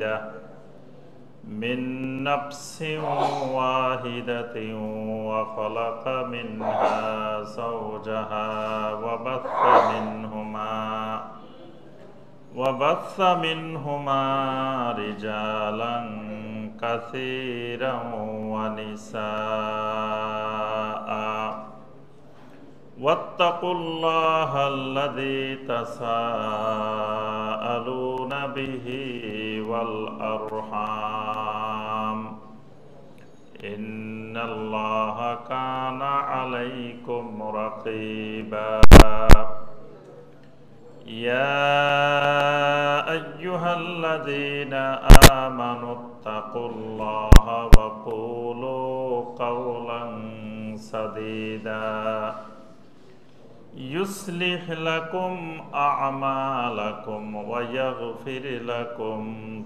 واحدة من نفس واحدة وخلق منها زوجها وبث منهما رجالا كثيرا ونساء واتقوا الله الذي تساءلون به والأرحام إن الله كان عليكم رقيبا يا أيها الذين آمنوا اتقوا الله وقولوا قولا سديدا يصلح لكم أعمالكم ويغفر لكم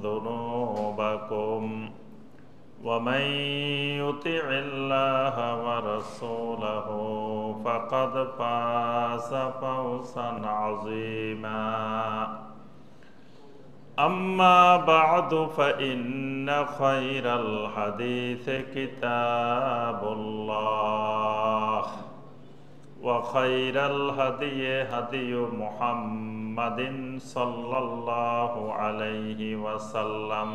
ذنوبكم ومن يطع الله ورسوله فقد فاز فوزا عظيما أما بعد فإن خير الحديث كتاب الله وخير الهدي هدي محمد صلى الله عليه وسلم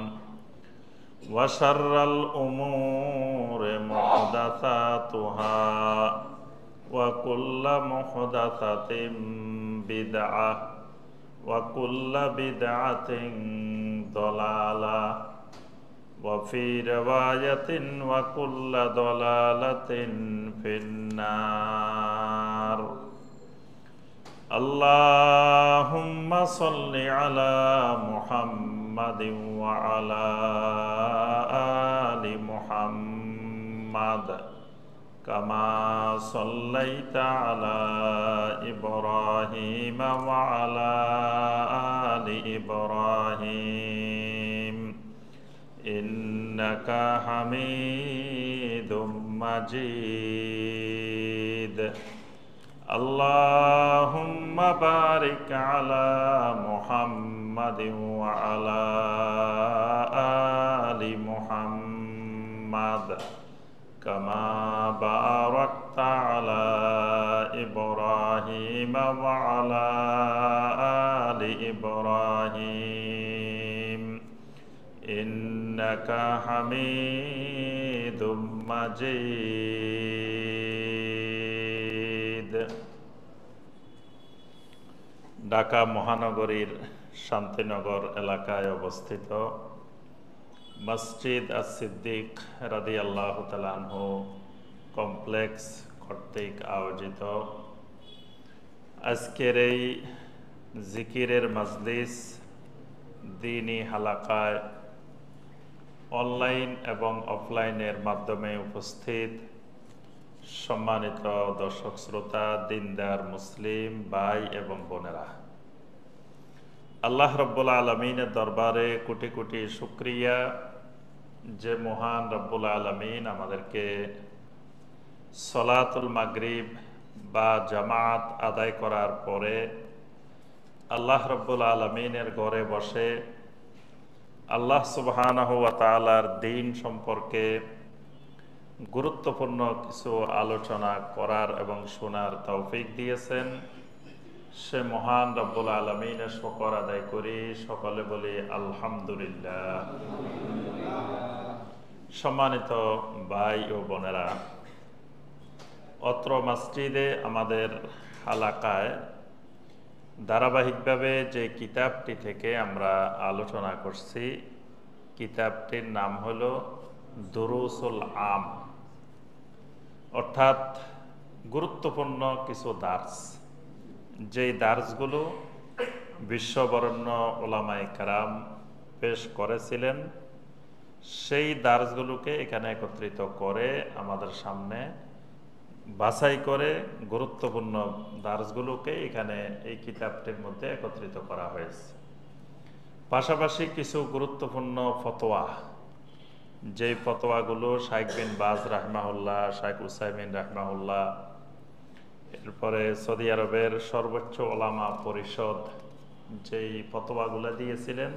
وشر الأمور محدثاتها وكل محدثة بدعة وكل بدعة ضلالة وفي رواية وكل ضلالة في النار اللهم صل على محمد وعلى آل محمد كما صليت على إبراهيم وعلى آل إبراهيم إنك حميد مجيد اللهم بارك على محمد وعلى آل محمد كما باركت على إبراهيم وعلى آل إبراهيم إنك حميد مجيد ঢাকা মহানগরীর শান্তিনগর এলাকায় অবস্থিত মসজিদ আস-সিদ্দিক রাদিয়াল্লাহু তাআলা আনহু কমপ্লেক্স কর্তৃক আয়োজিত আজকের এই জিকিরের মাজলিস দ্বীনি হালাকায় অনলাইন এবং অফলাইনের মাধ্যমে উপস্থিত সম্মানিত দর্শক শ্রোতা, দিনদার মুসলিম ভাই এবং বোনেরা, আল্লাহ রব্বুল আলমিনের দরবারে কোটি কোটি শুকরিয়া যে মহান রব্বুল আলমিন আমাদেরকে সলাতুল মাগরিব বা জামাত আদায় করার পরে আল্লাহ রব্বুল আলমিনের ঘরে বসে আল্লাহ সুবহানাহু ওয়া তাআলার দ্বীন সম্পর্কে গুরুত্বপূর্ণ কিছু আলোচনা করার এবং শোনার তৌফিক দিয়েছেন। সে মহান রব্বুল আলমিনের শুকর আদায় করি, সকলে বলি আলহামদুলিল্লাহ। সম্মানিত ভাই ও বোনেরা, অত্র মসজিদে আমাদের হালাকায় ধারাবাহিকভাবে যে কিতাবটি থেকে আমরা আলোচনা করছি, কিতাবটির নাম হলো দুরুসুল আম, অর্থাৎ গুরুত্বপূর্ণ কিছু দার্স, যেই দার্সগুলো বিশ্ববরেণ্য উলামায়ে কেরাম পেশ করেছিলেন, সেই দার্সগুলোকে এখানে একত্রিত করে আমাদের সামনে বাছাই করে গুরুত্বপূর্ণ দার্সগুলোকে এখানে এই কিতাবটির মধ্যে একত্রিত করা হয়েছে। পাশাপাশি কিছু গুরুত্বপূর্ণ ফতোয়া, যেই ফতোয়াগুলো শাইখ বিন বাজ রাহমাহুল্লাহ, শাইখ উসাইমিন রাহমাহুল্লাহ, এরপরে সৌদি আরবের সর্বোচ্চ ওলামা পরিষদ যেই ফতোয়াগুলো দিয়েছিলেন,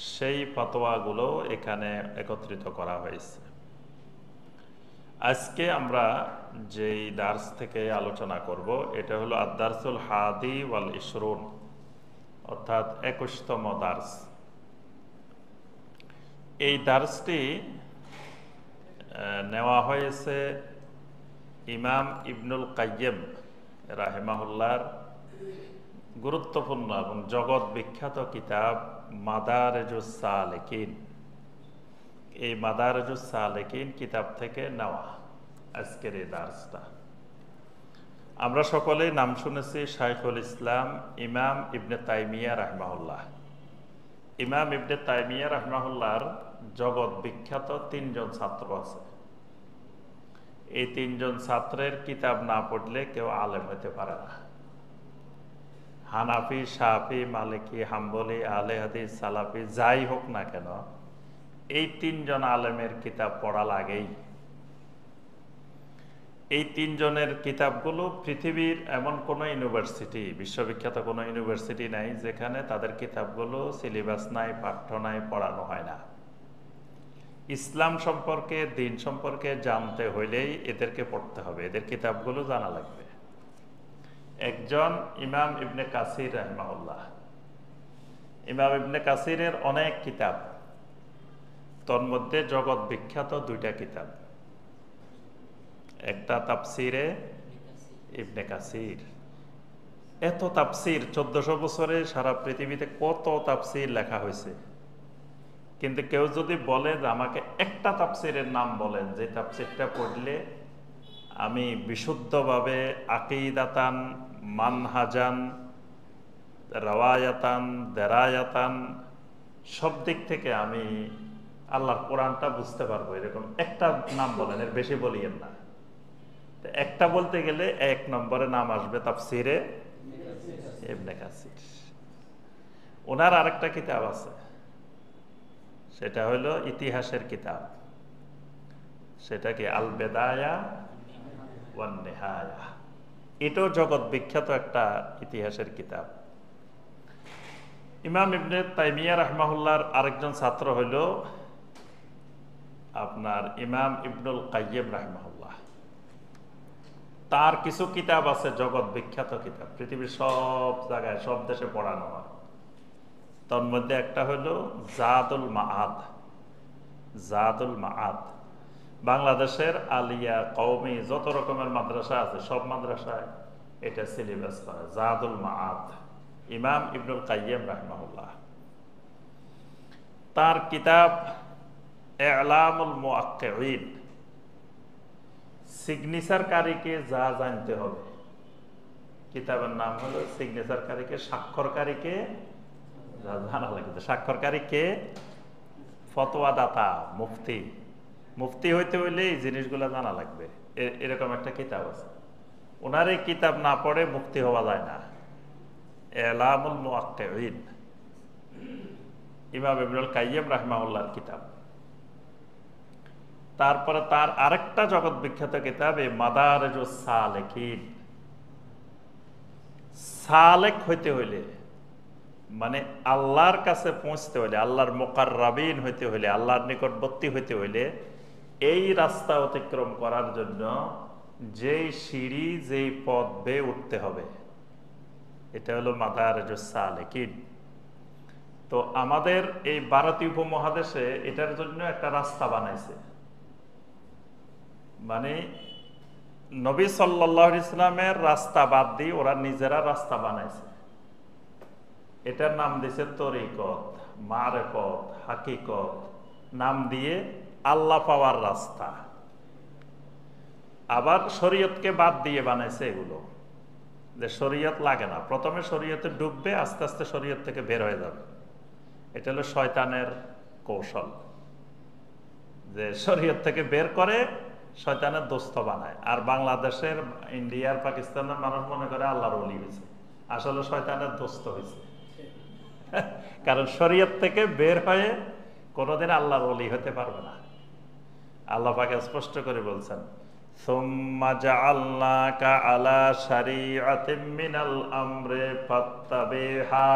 সেই ফতোয়াগুলো এখানে একত্রিত করা হয়েছে। আজকে আমরা যেই দার্স থেকে আলোচনা করব এটা হলো আদ-দারসুল হাদি ওয়াল ইশরুন, অর্থাৎ 21তম দার্স। এই দার্সটি নেওয়া হয়েছে ইমাম ইবনুল কাইয়্যিম রাহিমাহুল্লাহর গুরুত্বপূর্ণ এবং জগৎ বিখ্যাত কিতাব মাদারেজুস সালেকিন। এই মাদারেজুস সালেকিন কিতাব থেকে নেওয়া আজকের এই দার্সটা। আমরা সকলেই নাম শুনেছি শাইখুল ইসলাম ইমাম ইবনে তাইমিয়া রাহিমাহুল্লাহ। ইমাম ইবনে তাইমিয়া রাহিমাহুল্লাহর জগৎ বিখ্যাত 3 জন ছাত্র আছে। এই 3 জন ছাত্রের কিতাব না পড়লে কেউ আলেম হতে পারে না। হানাফি, শাফি, মালিকি, হাম্বলি, আহলে হাদিস, সালাফি যাই হোক না কেন, এই 3 জন আলেমের কিতাব পড়া লাগেই। এই 3 জনের কিতাবগুলো পৃথিবীর এমন কোনো ইউনিভার্সিটি, বিশ্ববিখ্যাত কোনো ইউনিভার্সিটি নাই যেখানে তাদের কিতাবগুলো সিলেবাস নাই, পাঠ্য নাই, পড়ানো হয় না। ইসলাম সম্পর্কে, দিন সম্পর্কে জানতে হইলেই এদেরকে পড়তে হবে, এদের কিতাবগুলো জানা লাগবে। একজন ইমাম ইবনে কাসির রাহিমাহুল্লাহ। ইমাম ইবনে কাসিরের অনেক কিতাব, তন্মধ্যে জগৎ বিখ্যাত 2টা কিতাব। একটা তাফসিরে ইবনে কাসির। এত তাফসির, 1400 বছরে সারা পৃথিবীতে কত তাফসির লেখা হয়েছে, কিন্তু কেউ যদি বলে যে আমাকে একটা তাফসিরের নাম বলেন যে তাফসিরটা পড়লে আমি বিশুদ্ধভাবে আকীদাতান, মানহাজান, রাওয়ায়াতান, দেরায়াতান সব দিক থেকে আমি আল্লাহর কোরআনটা বুঝতে পারবো, এরকম একটা নাম বলেন, এর বেশি বলিয়েন না। একটা বলতে গেলে 1 নম্বরে নাম আসবে তাফসিরে ইবনে কাসির। ওনার আরেকটা কিতাব আছে, সেটা হলো ইতিহাসের কিতাব। সেটা কি আল বেদায়া ওয়ান নিহায়া। এটাও জগৎ বিখ্যাত একটা ইতিহাসের কিতাব। ইমাম ইবনে তাইমিয়া রাহিমাহুল্লাহর আরেকজন ছাত্র হইল আপনার ইমাম ইবনুল কাইয়্যিম রাহিমাহুল্লাহ। তার কিছু কিতাব আছে জগৎ বিখ্যাত কিতাব, পৃথিবীর সব জায়গায় সব দেশে পড়ানো হয়। তার মধ্যে একটা হলো জাদুল মাআদ। জাদুল মাআদ বাংলাদেশের আলিয়া, কওমি যত রকমের মাদ্রাসা আছে সব মাদ্রাসায় এটা সিলেবাস করে। জাদুল মাআদ ইমাম ইবনুল কাইয়্যিম রাহিমাহুল্লাহ। তার কিতাব ইলামুল মুআক্কিঈন, সিগনেচারকারীকে যা জানতে হবে। কিতাবের নাম হলো সিগনেচারকারীকে, স্বাক্ষরকারীকে যা জানা লাগবে। স্বাক্ষরকারীকে ফতোয়াদাতা, মুফতি। মুফতি হইতে হইলে এই জিনিসগুলো জানা লাগবে, এরকম একটা কিতাব আছে। ওনার এই কিতাব না পড়ে মুফতি হওয়া যায় না। ইলামুল মুআক্কিঈন ইমাম ইবনুল কাইয়্যিম রাহিমাহুল্লাহর কিতাব। তারপরে তার আরেকটা জগৎ বিখ্যাত কিতাব এই মাদারেজুস সালেকিন। সালেক হইতে হইলে মানে আল্লাহর কাছে পৌঁছতে হইলে, আল্লাহর মুকাররাবিন হইতে হইলে, আল্লাহর নিকটবর্তী হইতে হইলে এই রাস্তা অতিক্রম করার জন্য যেই সিঁড়ি, যেই পথ বেয়ে উঠতে হবে, এটা হলো মাদারেজুস সালেকিন। তো আমাদের এই ভারতীয় উপমহাদেশে এটার জন্য একটা রাস্তা বানাইছে। মানে নবী সাল্লাল্লাহু আলাইহি সাল্লামের রাস্তা বাদ দিয়ে ওরা নিজেরা রাস্তা বানাইছে। এটার নাম দিয়েছে তরিকত, মারেফত, হাকিকত নাম দিয়ে আল্লাহ পাওয়ার রাস্তা। আবার শরীয়তকে বাদ দিয়ে বানাইছে এগুলো, যে শরীয়ত লাগে না। প্রথমে শরীয়তে ডুববে, আস্তে আস্তে শরীয়ত থেকে বের হয়ে যাবে। এটা হলো শয়তানের কৌশল, যে শরীয়ত থেকে বের করে শয়তানের দোস্ত বানায়। আর বাংলাদেশের, ইন্ডিয়ার, পাকিস্তানের মানুষ মনে করে আল্লাহর ওলি হয়েছে, আসলে শয়তানের দোস্ত হয়েছে। কারণ শরীয়ত থেকে বের হয়ে কোনোদিন আল্লাহর ওলি হতে পারবে না। আল্লাহ পাক স্পষ্ট করে বলছেন, সুম্মা জাআলনাকা আলা শারিআতিম মিনাল আমরি ফাত্তাবিহা।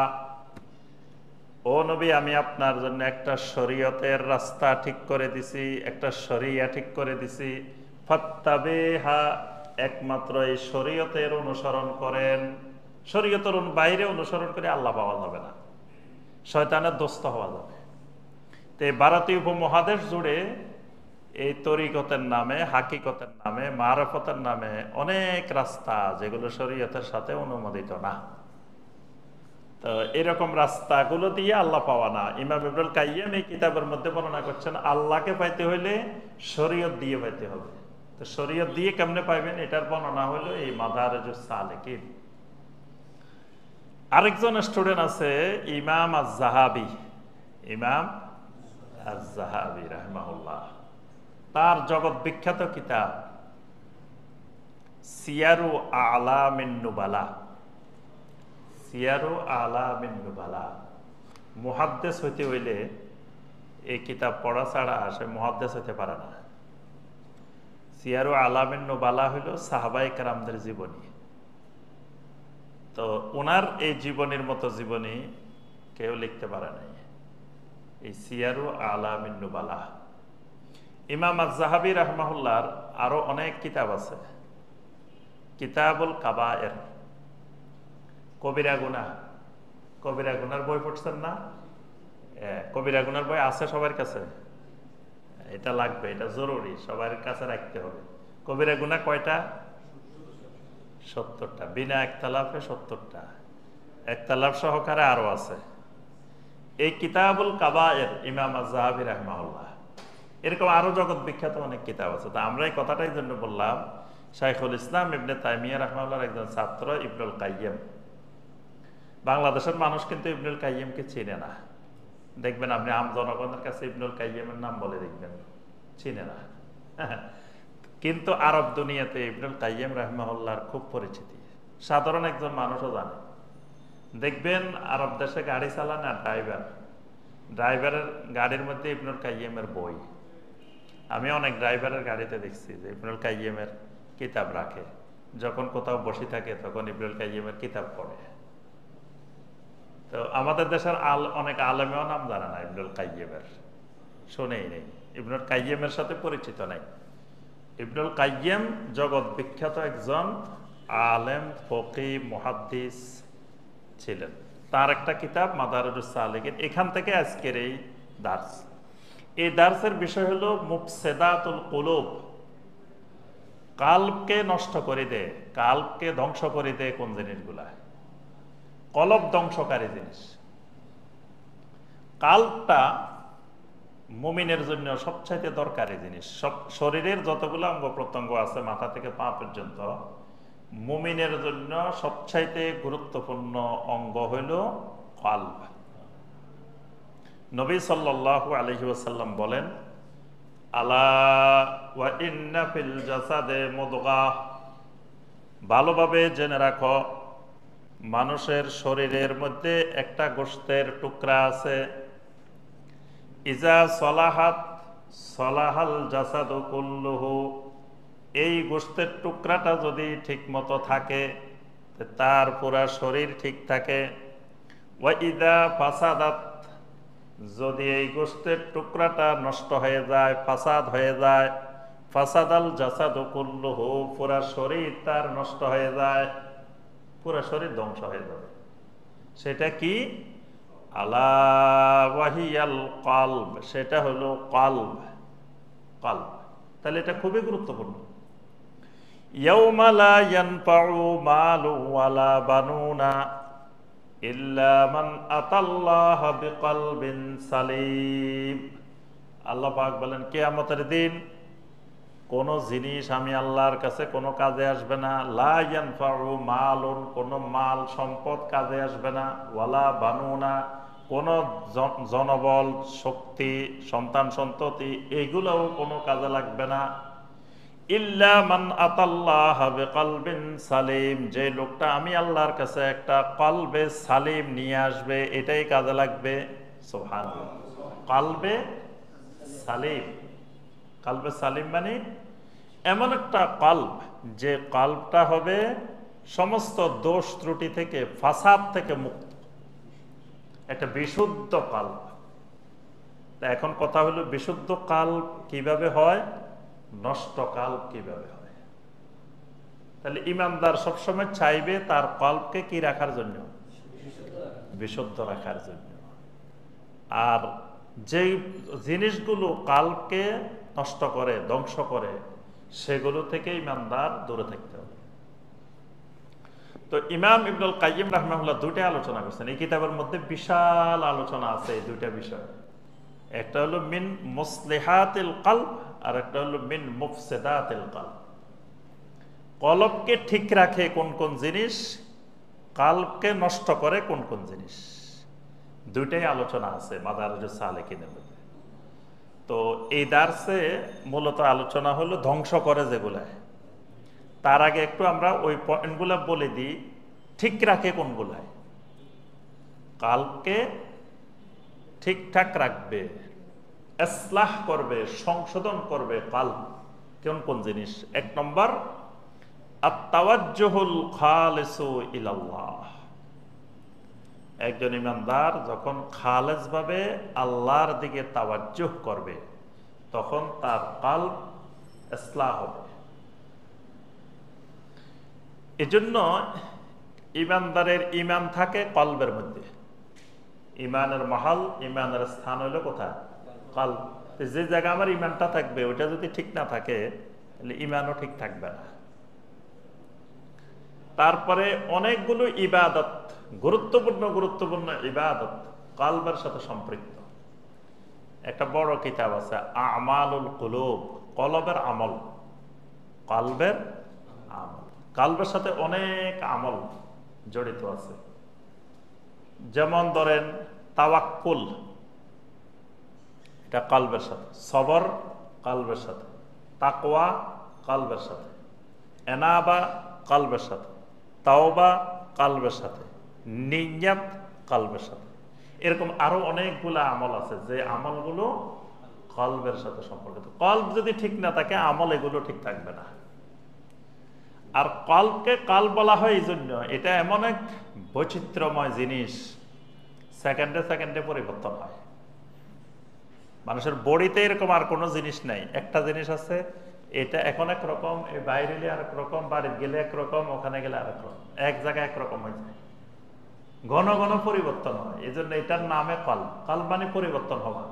ও নবী, আমি আপনার জন্য একটা শরীয়তের রাস্তা ঠিক করে দিছি, একটা শরিয়া ঠিক করে দিছি, ফাত্তাবিহা, একমাত্র এই শরীয়তের অনুসরণ করেন। শরীয়তের বাইরে অনুসরণ করে আল্লাহ পাওয়া যাবে না, শয়তানের দোস্ত হওয়া যাবে। তো এই ভারতীয় উপমহাদেশ জুড়ে এই তরিকতের নামে, হাকিকতের নামে, মারফতের নামে অনেক রাস্তা যেগুলো শরীয়তের সাথে অনুমোদিত না। তো এরকম রাস্তাগুলো দিয়ে আল্লাহ পাওয়া না। ইমাম ইবনুল কাইয়্যিম এই কিতাবের মধ্যে বর্ণনা করছেন, আল্লাহকে পাইতে হইলে শরীয়ত দিয়ে পাইতে হবে। তো শরীয়ত দিয়ে কেমনে পাইবেন, এটার বর্ণনা হলো এই মাদারিজুস সালিকিন। আরেকজন স্টুডেন্ট আছে ইমাম আজ-যাহাবি, ইমাম আজ-যাহাবি রাহিমাহুল্লাহ। তার জগৎ বিখ্যাত কিতাব সিয়ারু আলামিন নুবালা, সিয়ারু আলামিন নুবালা। মুহাদ্দিস হইতে হইলে এই কিতাব পড়া ছাড়া সে মুহাদ্দিস হইতে পারে না। সিয়ারু আলামিন নুবালা হইল সাহাবায়ে কেরামদের জীবনী। তো ওনার এই জীবনীর মতো জীবনী কেউ লিখতে পারে নাই, এই সিয়ারু আলামিন নুবালা। ইমাম আজ-যাহাবি রাহমাহুল্লাহর আরো অনেক কিতাব আছে। কিতাবুল কাবায়ের, কবিরা গুনাহ, কবিরা গুনার বই পড়ছেন না? কবিরা গুনার বই আছে সবার কাছে? এটা লাগবে, এটা জরুরি, সবার কাছে রাখতে হবে। কবিরা গুনাহ কয়টা? 70টা, বিনা একতালাফে 70টা, একতালাফ সহকারে আরো আছে। এই কিতাবুল কাবায়ের ইমাম আজ-যাহাবি রাহমাহুল্লাহ। এরকম আরো জগৎ বিখ্যাত অনেক কিতাব আছে। তো আমরা এই কথাটাই জন্য বললাম, শাইখুল ইসলাম ইবনে তাইমিয়া রাহমাহুল্লাহর একজন ছাত্র ইবনুল কাইয়্যিম। বাংলাদেশের মানুষ কিন্তু ইবনুল কাইয়্যিমকে চিনে না। দেখবেন আপনি আম জনগণের কাছে ইবনুল কাইয়্যিমের নাম বলে দেখবেন, চিনে না। কিন্তু আরব দুনিয়াতে ইবনুল কাইয়্যিম রাহিমাহুল্লাহর খুব পরিচিতি, সাধারণ একজন মানুষও জানে। দেখবেন আরব দেশে গাড়ি চালান আর ড্রাইভারের গাড়ির মধ্যে ইবনুল কাইয়্যিমের বই। আমি অনেক ড্রাইভারের গাড়িতে দেখছি যে ইবনুল কাইয়্যিমের কিতাব রাখে, যখন কোথাও বসে থাকে তখন ইবনুল কাইয়্যিমের কিতাব পড়ে। তো আমাদের দেশের অনেক আলেমেও নাম জানে না ইবনুল কাইয়্যিমের, শুনেই নেই, ইবনুল কাইয়্যিমের সাথে পরিচিত নাই। ইবনুল কাইয়্যিম জগৎ বিখ্যাত একজন আলেম, ফকি, মুহাদ্দিস ছিলেন। তার একটা কিতাব মাদারিজুস সালিকিন, এখান থেকে আজকের এই দার্স। এই দার্সের বিষয় হলো মুফসিদাতুল কুলুব, কালবকে নষ্ট করে দেয়, কালবকে ধ্বংস করে দেয় কোন জিনিসগুলা, কলব ধ্বংসকারী জিনিস। কালবটা মুমিনের জন্য সবচাইতে দরকারি জিনিস। সব শরীরের যতগুলো অঙ্গ প্রত্যঙ্গ আছে মাথা থেকে পা পর্যন্ত, মুমিনের জন্য সবচাইতে গুরুত্বপূর্ণ অঙ্গ হইল কলব। নবী সাল্লাল্লাহু আলাইহি ওয়াসাল্লাম বলেন, আলা ওয়া ইন্না ফিল জাসাদে মুদগাহ, ভালোভাবে জেনে রাখো মানুষের শরীরের মধ্যে একটা গোশতের টুকরা আছে, ইজা সলাহাত সলাহাল জাসাদু কুল্লুহু, এই গোশতের টুকরাটা যদি ঠিক মতো থাকে তার পুরা শরীর ঠিক থাকে। ওয়া ইদা ফাসাদাত, যদি এই গোশতের টুকরাটা নষ্ট হয়ে যায়, ফাসাদ হয়ে যায়, ফাসাদাল জাসাদু কুল্লুহু, পুরা শরীর তার নষ্ট হয়ে যায়, পুরা শরীর ধ্বংস হয়ে যাবে। সেটা কি? আলা ওয়াহিয়াল কলব, সেটা হলো কলব। কলব, তাহলে এটা খুবই গুরুত্বপূর্ণ। ইয়াউমা লা ইয়ানফাউ মালু ওয়ালা বানুনা ইল্লা মান আতাল্লাহা বিকলবিন সালিম। আল্লাহ পাক বলেন, কিয়ামতের দিন কোন জিনিস আমি আল্লাহর কাছে কোনো কাজে আসবে না। লা ইয়ানফাউ মালুন, কোন মাল সম্পদ কাজে আসবে না। ওয়ালা বানুনা, কোন জনবল, শক্তি, সন্তান সন্ততি, এগুলোও কোনো কাজে লাগবে না। ইল্লা মান আতাল্লাহা বিকলবিন সালিম, যে লোকটা আমি আল্লাহর কাছে একটা কলবে সালিম নিয়ে আসবে, এটাই কাজে লাগবে। সুবহানাল্লাহ, কলবে সালিম। কলবে সালিম মানে এমন একটা কলব, যে কলবটা হবে সমস্ত দোষ ত্রুটি থেকে, ফাসাদ থেকে মুক্ত। একটা বিশুদ্ধ কাল্ব। তা এখন কথা হলো বিশুদ্ধ কাল্ব কিভাবে হয়, নষ্ট কাল্ব কিভাবে হয়। তাহলে ইমানদার সবসময় চাইবে তার কল্পকে কি রাখার জন্য, বিশুদ্ধ রাখার জন্য। আর যেই জিনিসগুলো কাল্পকে নষ্ট করে, ধ্বংস করে, সেগুলো থেকে ইমানদার দূরে থাকতে হবে। তো ইমাম ইবনুল কাইয়িম রাহিমাহুল্লাহ দুইটা আলোচনা করছেন এই কিতাবের মধ্যে, বিশাল আলোচনা আছে এই দুইটা বিষয়। একটা হলো মিন মুসলিহাতিল কলব, আর একটা হলো মিন মুফসিদাতিল কলব। কলবকে ঠিক রাখে কোন কোন জিনিস, কালবকে নষ্ট করে কোন কোন জিনিস, দুইটাই আলোচনা আছে মাদারিজুস সালিকিনের মধ্যে। তো এই দার্সে মূলত আলোচনা হলো ধ্বংস করে যেগুলা। তার আগে একটু আমরা ওই পয়েন্টগুলো বলে দিই, ঠিক রাখে কোনগুলায়। কালবকে ঠিকঠাক রাখবে, ইসলাহ করবে, সংশোধন করবে কালব কোন কোন জিনিস। এক নম্বর আত-তাওয়াজ্জুহুল খালিসু ইলাল্লাহ। একজন ইমানদার যখন খালেস ভাবে আল্লাহর দিকে তাওয়াজ্জুহ করবে, তখন তার কালব ইসলাহ হবে। এজন্য ইমানদারের ইমান থাকে কলবের মধ্যে। ইমানের মহাল, ইমানের স্থান হলো কোথায়, কলব। যে জায়গায় আমার ইমানটা থাকবে ওইটা যদি ঠিক না থাকে তাহলে ইমানও ঠিক থাকবে না। তারপরে অনেকগুলো ইবাদত, গুরুত্বপূর্ণ ইবাদত কলবের সাথে সম্পৃক্ত। একটা বড় কিতাব আছে আমালুল কুলুব, কলবের আমল, কলবের আমল। কলবের সাথে অনেক আমল জড়িত আছে। যেমন ধরেন তাওয়াক্কুল, এটা কলবের সাথে। সবর কলবের সাথে। তাকওয়া কলবের সাথে। এনাবা কলবের সাথে। তাওবা কলবের সাথে। নিয়ত কলবের সাথে। এরকম আরো অনেকগুলো আমল আছে যে আমলগুলো কলবের সাথে সম্পর্কিত। কলব যদি ঠিক না থাকে আমল এগুলো ঠিক থাকবে না। আর কলবকে কলব বলা হয় এই জন্য, এটা এমন এক বৈচিত্র্যময় জিনিস, সেকেন্ডে সেকেন্ডে পরিবর্তন হয়। মানুষের বডিতে এরকম আর কোনো জিনিস নাই। একটা জিনিস আছে, এটা এখন একরকম, এই বাইরে এলে আরেক রকম, বাড়িতে গেলে একরকম, ওখানে গেলে আরেক রকম, এক জায়গায় একরকম হয়ে যায়, ঘন ঘন পরিবর্তন হয়। এই জন্য এটার নামে কলব। কলব মানে পরিবর্তন হওয়া,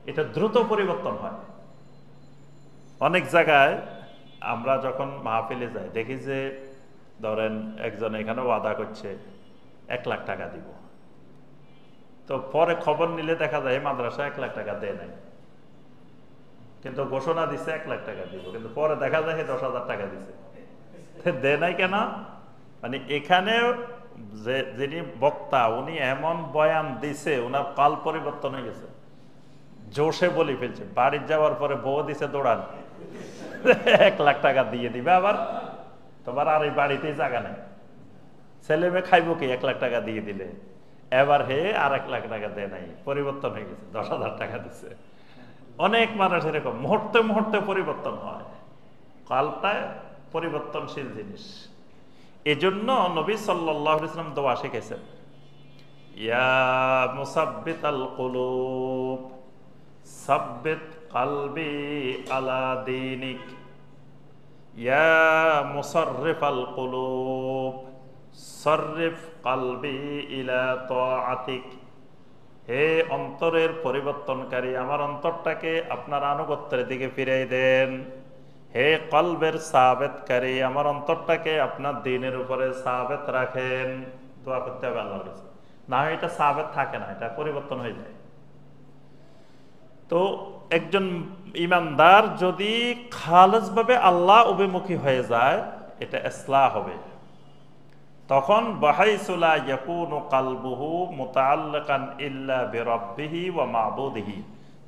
এটা দ্রুত পরিবর্তন হয়। অনেক জায়গায় আমরা যখন মাহফিলে যাই দেখি যে ধরেন একজন এখানে ওয়াদা করছে 1 লাখ টাকা দিব, তো পরে খবর নিলে দেখা যায় মাদ্রাসা 1 লাখ টাকা দেয় নাই, কিন্তু ঘোষণা দিছে 1 লাখ টাকা দিব, কিন্তু পরে দেখা যায় 10,000 টাকা দিছে। দেয় নাই কেন? মানে এখানে যে যিনি বক্তা উনি এমন বয়ান দিছে, ওনার কাল পরিবর্তন হয়ে গেছে, জোশে বলি ফেলছে। বাড়ি যাওয়ার পরে বউ দিছে দৌড়ান, 1 লাখ টাকা দিয়ে দিবে, আবার তোমার আর এই বাড়িতেই জায়গা নেই, ছেলে মেয়ে খাইবো কি 1 লাখ টাকা দিয়ে দিলে। এবার হে আর 1 লাখ টাকা দেয় নাই, পরিবর্তন হয়ে গেছে, 10,000 টাকা দিচ্ছে। অনেক মানুষ এরকম মুহূর্তে মুহূর্তে পরিবর্তন হয়। কালটা পরিবর্তনশীল জিনিস। এজন্য নবী সাল্লাল্লাহু আলাইহি ওয়াসাল্লাম দোয়া শিখেছেন, ইয়া মুসাব্বিতাল কুলুব সাব্বিত কলবি আলা দীনিক, ইয়া মুসাররিফাল কুলুব সররিফ কলবি ইলা তাআতিক। হে অন্তরের পরিবর্তনকারী, আমার অন্তরটাকে আপনার আনুগত্যের দিকে ফিরিয়ে দেন। হে কলবের সাবেতকারী, আমার অন্তরটাকে আপনার দ্বীনের উপরে সাবেত রাখেন। দোয়া করতে হবে আল্লাহর কাছে, না হয় এটা সাবেত থাকে না, এটা পরিবর্তন হয়ে যায়। তো একজন ইমানদার যদি খালেসভাবে আল্লাহ অভিমুখী হয়ে যায়, এটা ইসলাহ হবে। তখন বাহাইসুলা ইয়াকুনু কালবুহু মুতাআল্লিকান ইল্লা বিরাব্বিহি ওয়া মাবুদিহি,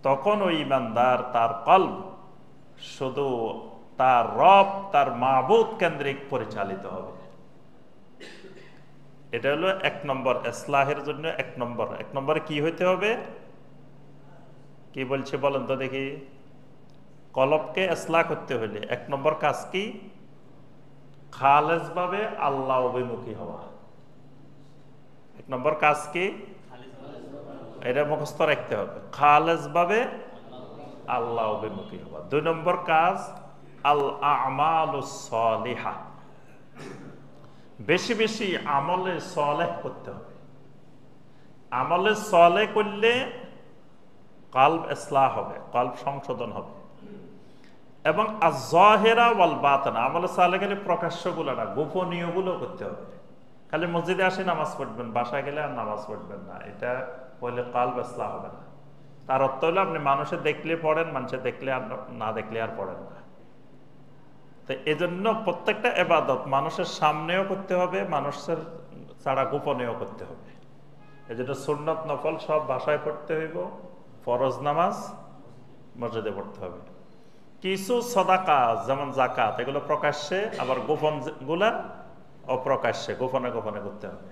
তখন ওই ইমানদার তার কলব শুধু তার রব, তার মাবুদ কেন্দ্রিক পরিচালিত হবে। এটা হলো 1 নম্বর ইসলাহের জন্য। 1 নম্বরে কি হইতে হবে, কি বলছে বলেন তো দেখি? কলবকে ইসলাহ করতে হলে 1 নম্বর কাজ কি? খালেস ভাবে আল্লাহ অভিমুখী হওয়া। 1 নম্বর কাজ কি? এটা মুখস্থ রাখতে হবে, খালেস ভাবে আল্লাহ অভিমুখী হওয়া। 2 নম্বর কাজ আল আমালুস সালিহা, বেশি বেশি আমলে সালেহ করতে হবে। আমলে সালেহ করলে কলব ইসলাহ হবে, কলব সংশোধন হবে। এবং আয-যাহিরা ওয়াল বাতিনা, আমলে সালেহ গেলে প্রকাশ্যগুলো না, গোপনীয়গুলো করতে হবে। খালি মসজিদে আসে নামাজ পড়বেন, বাসায় গেলে আর নামাজ পড়বেন না, এটা বলে কলব ইসলাহ হবে না। তার অর্থ হলো আপনি মানুষে দেখলে পড়েন, মানুষে দেখলে আর না দেখলে আর পড়েন না। তো এজন্য প্রত্যেকটা ইবাদত মানুষের সামনেও করতে হবে, মানুষের ছাড়া গোপনেও করতে হবে। এই যেটা সুন্নত নফল সব ভাষায় পড়তে হইব, ফরজ নামাজ মসজিদে পড়তে হবে। কিছু সাদাকা যেমন যাকাত এগুলো প্রকাশ্যে, আবার গোপন গুলা অপ্রকাশ্যে, গোপনে গোপনে করতে হবে।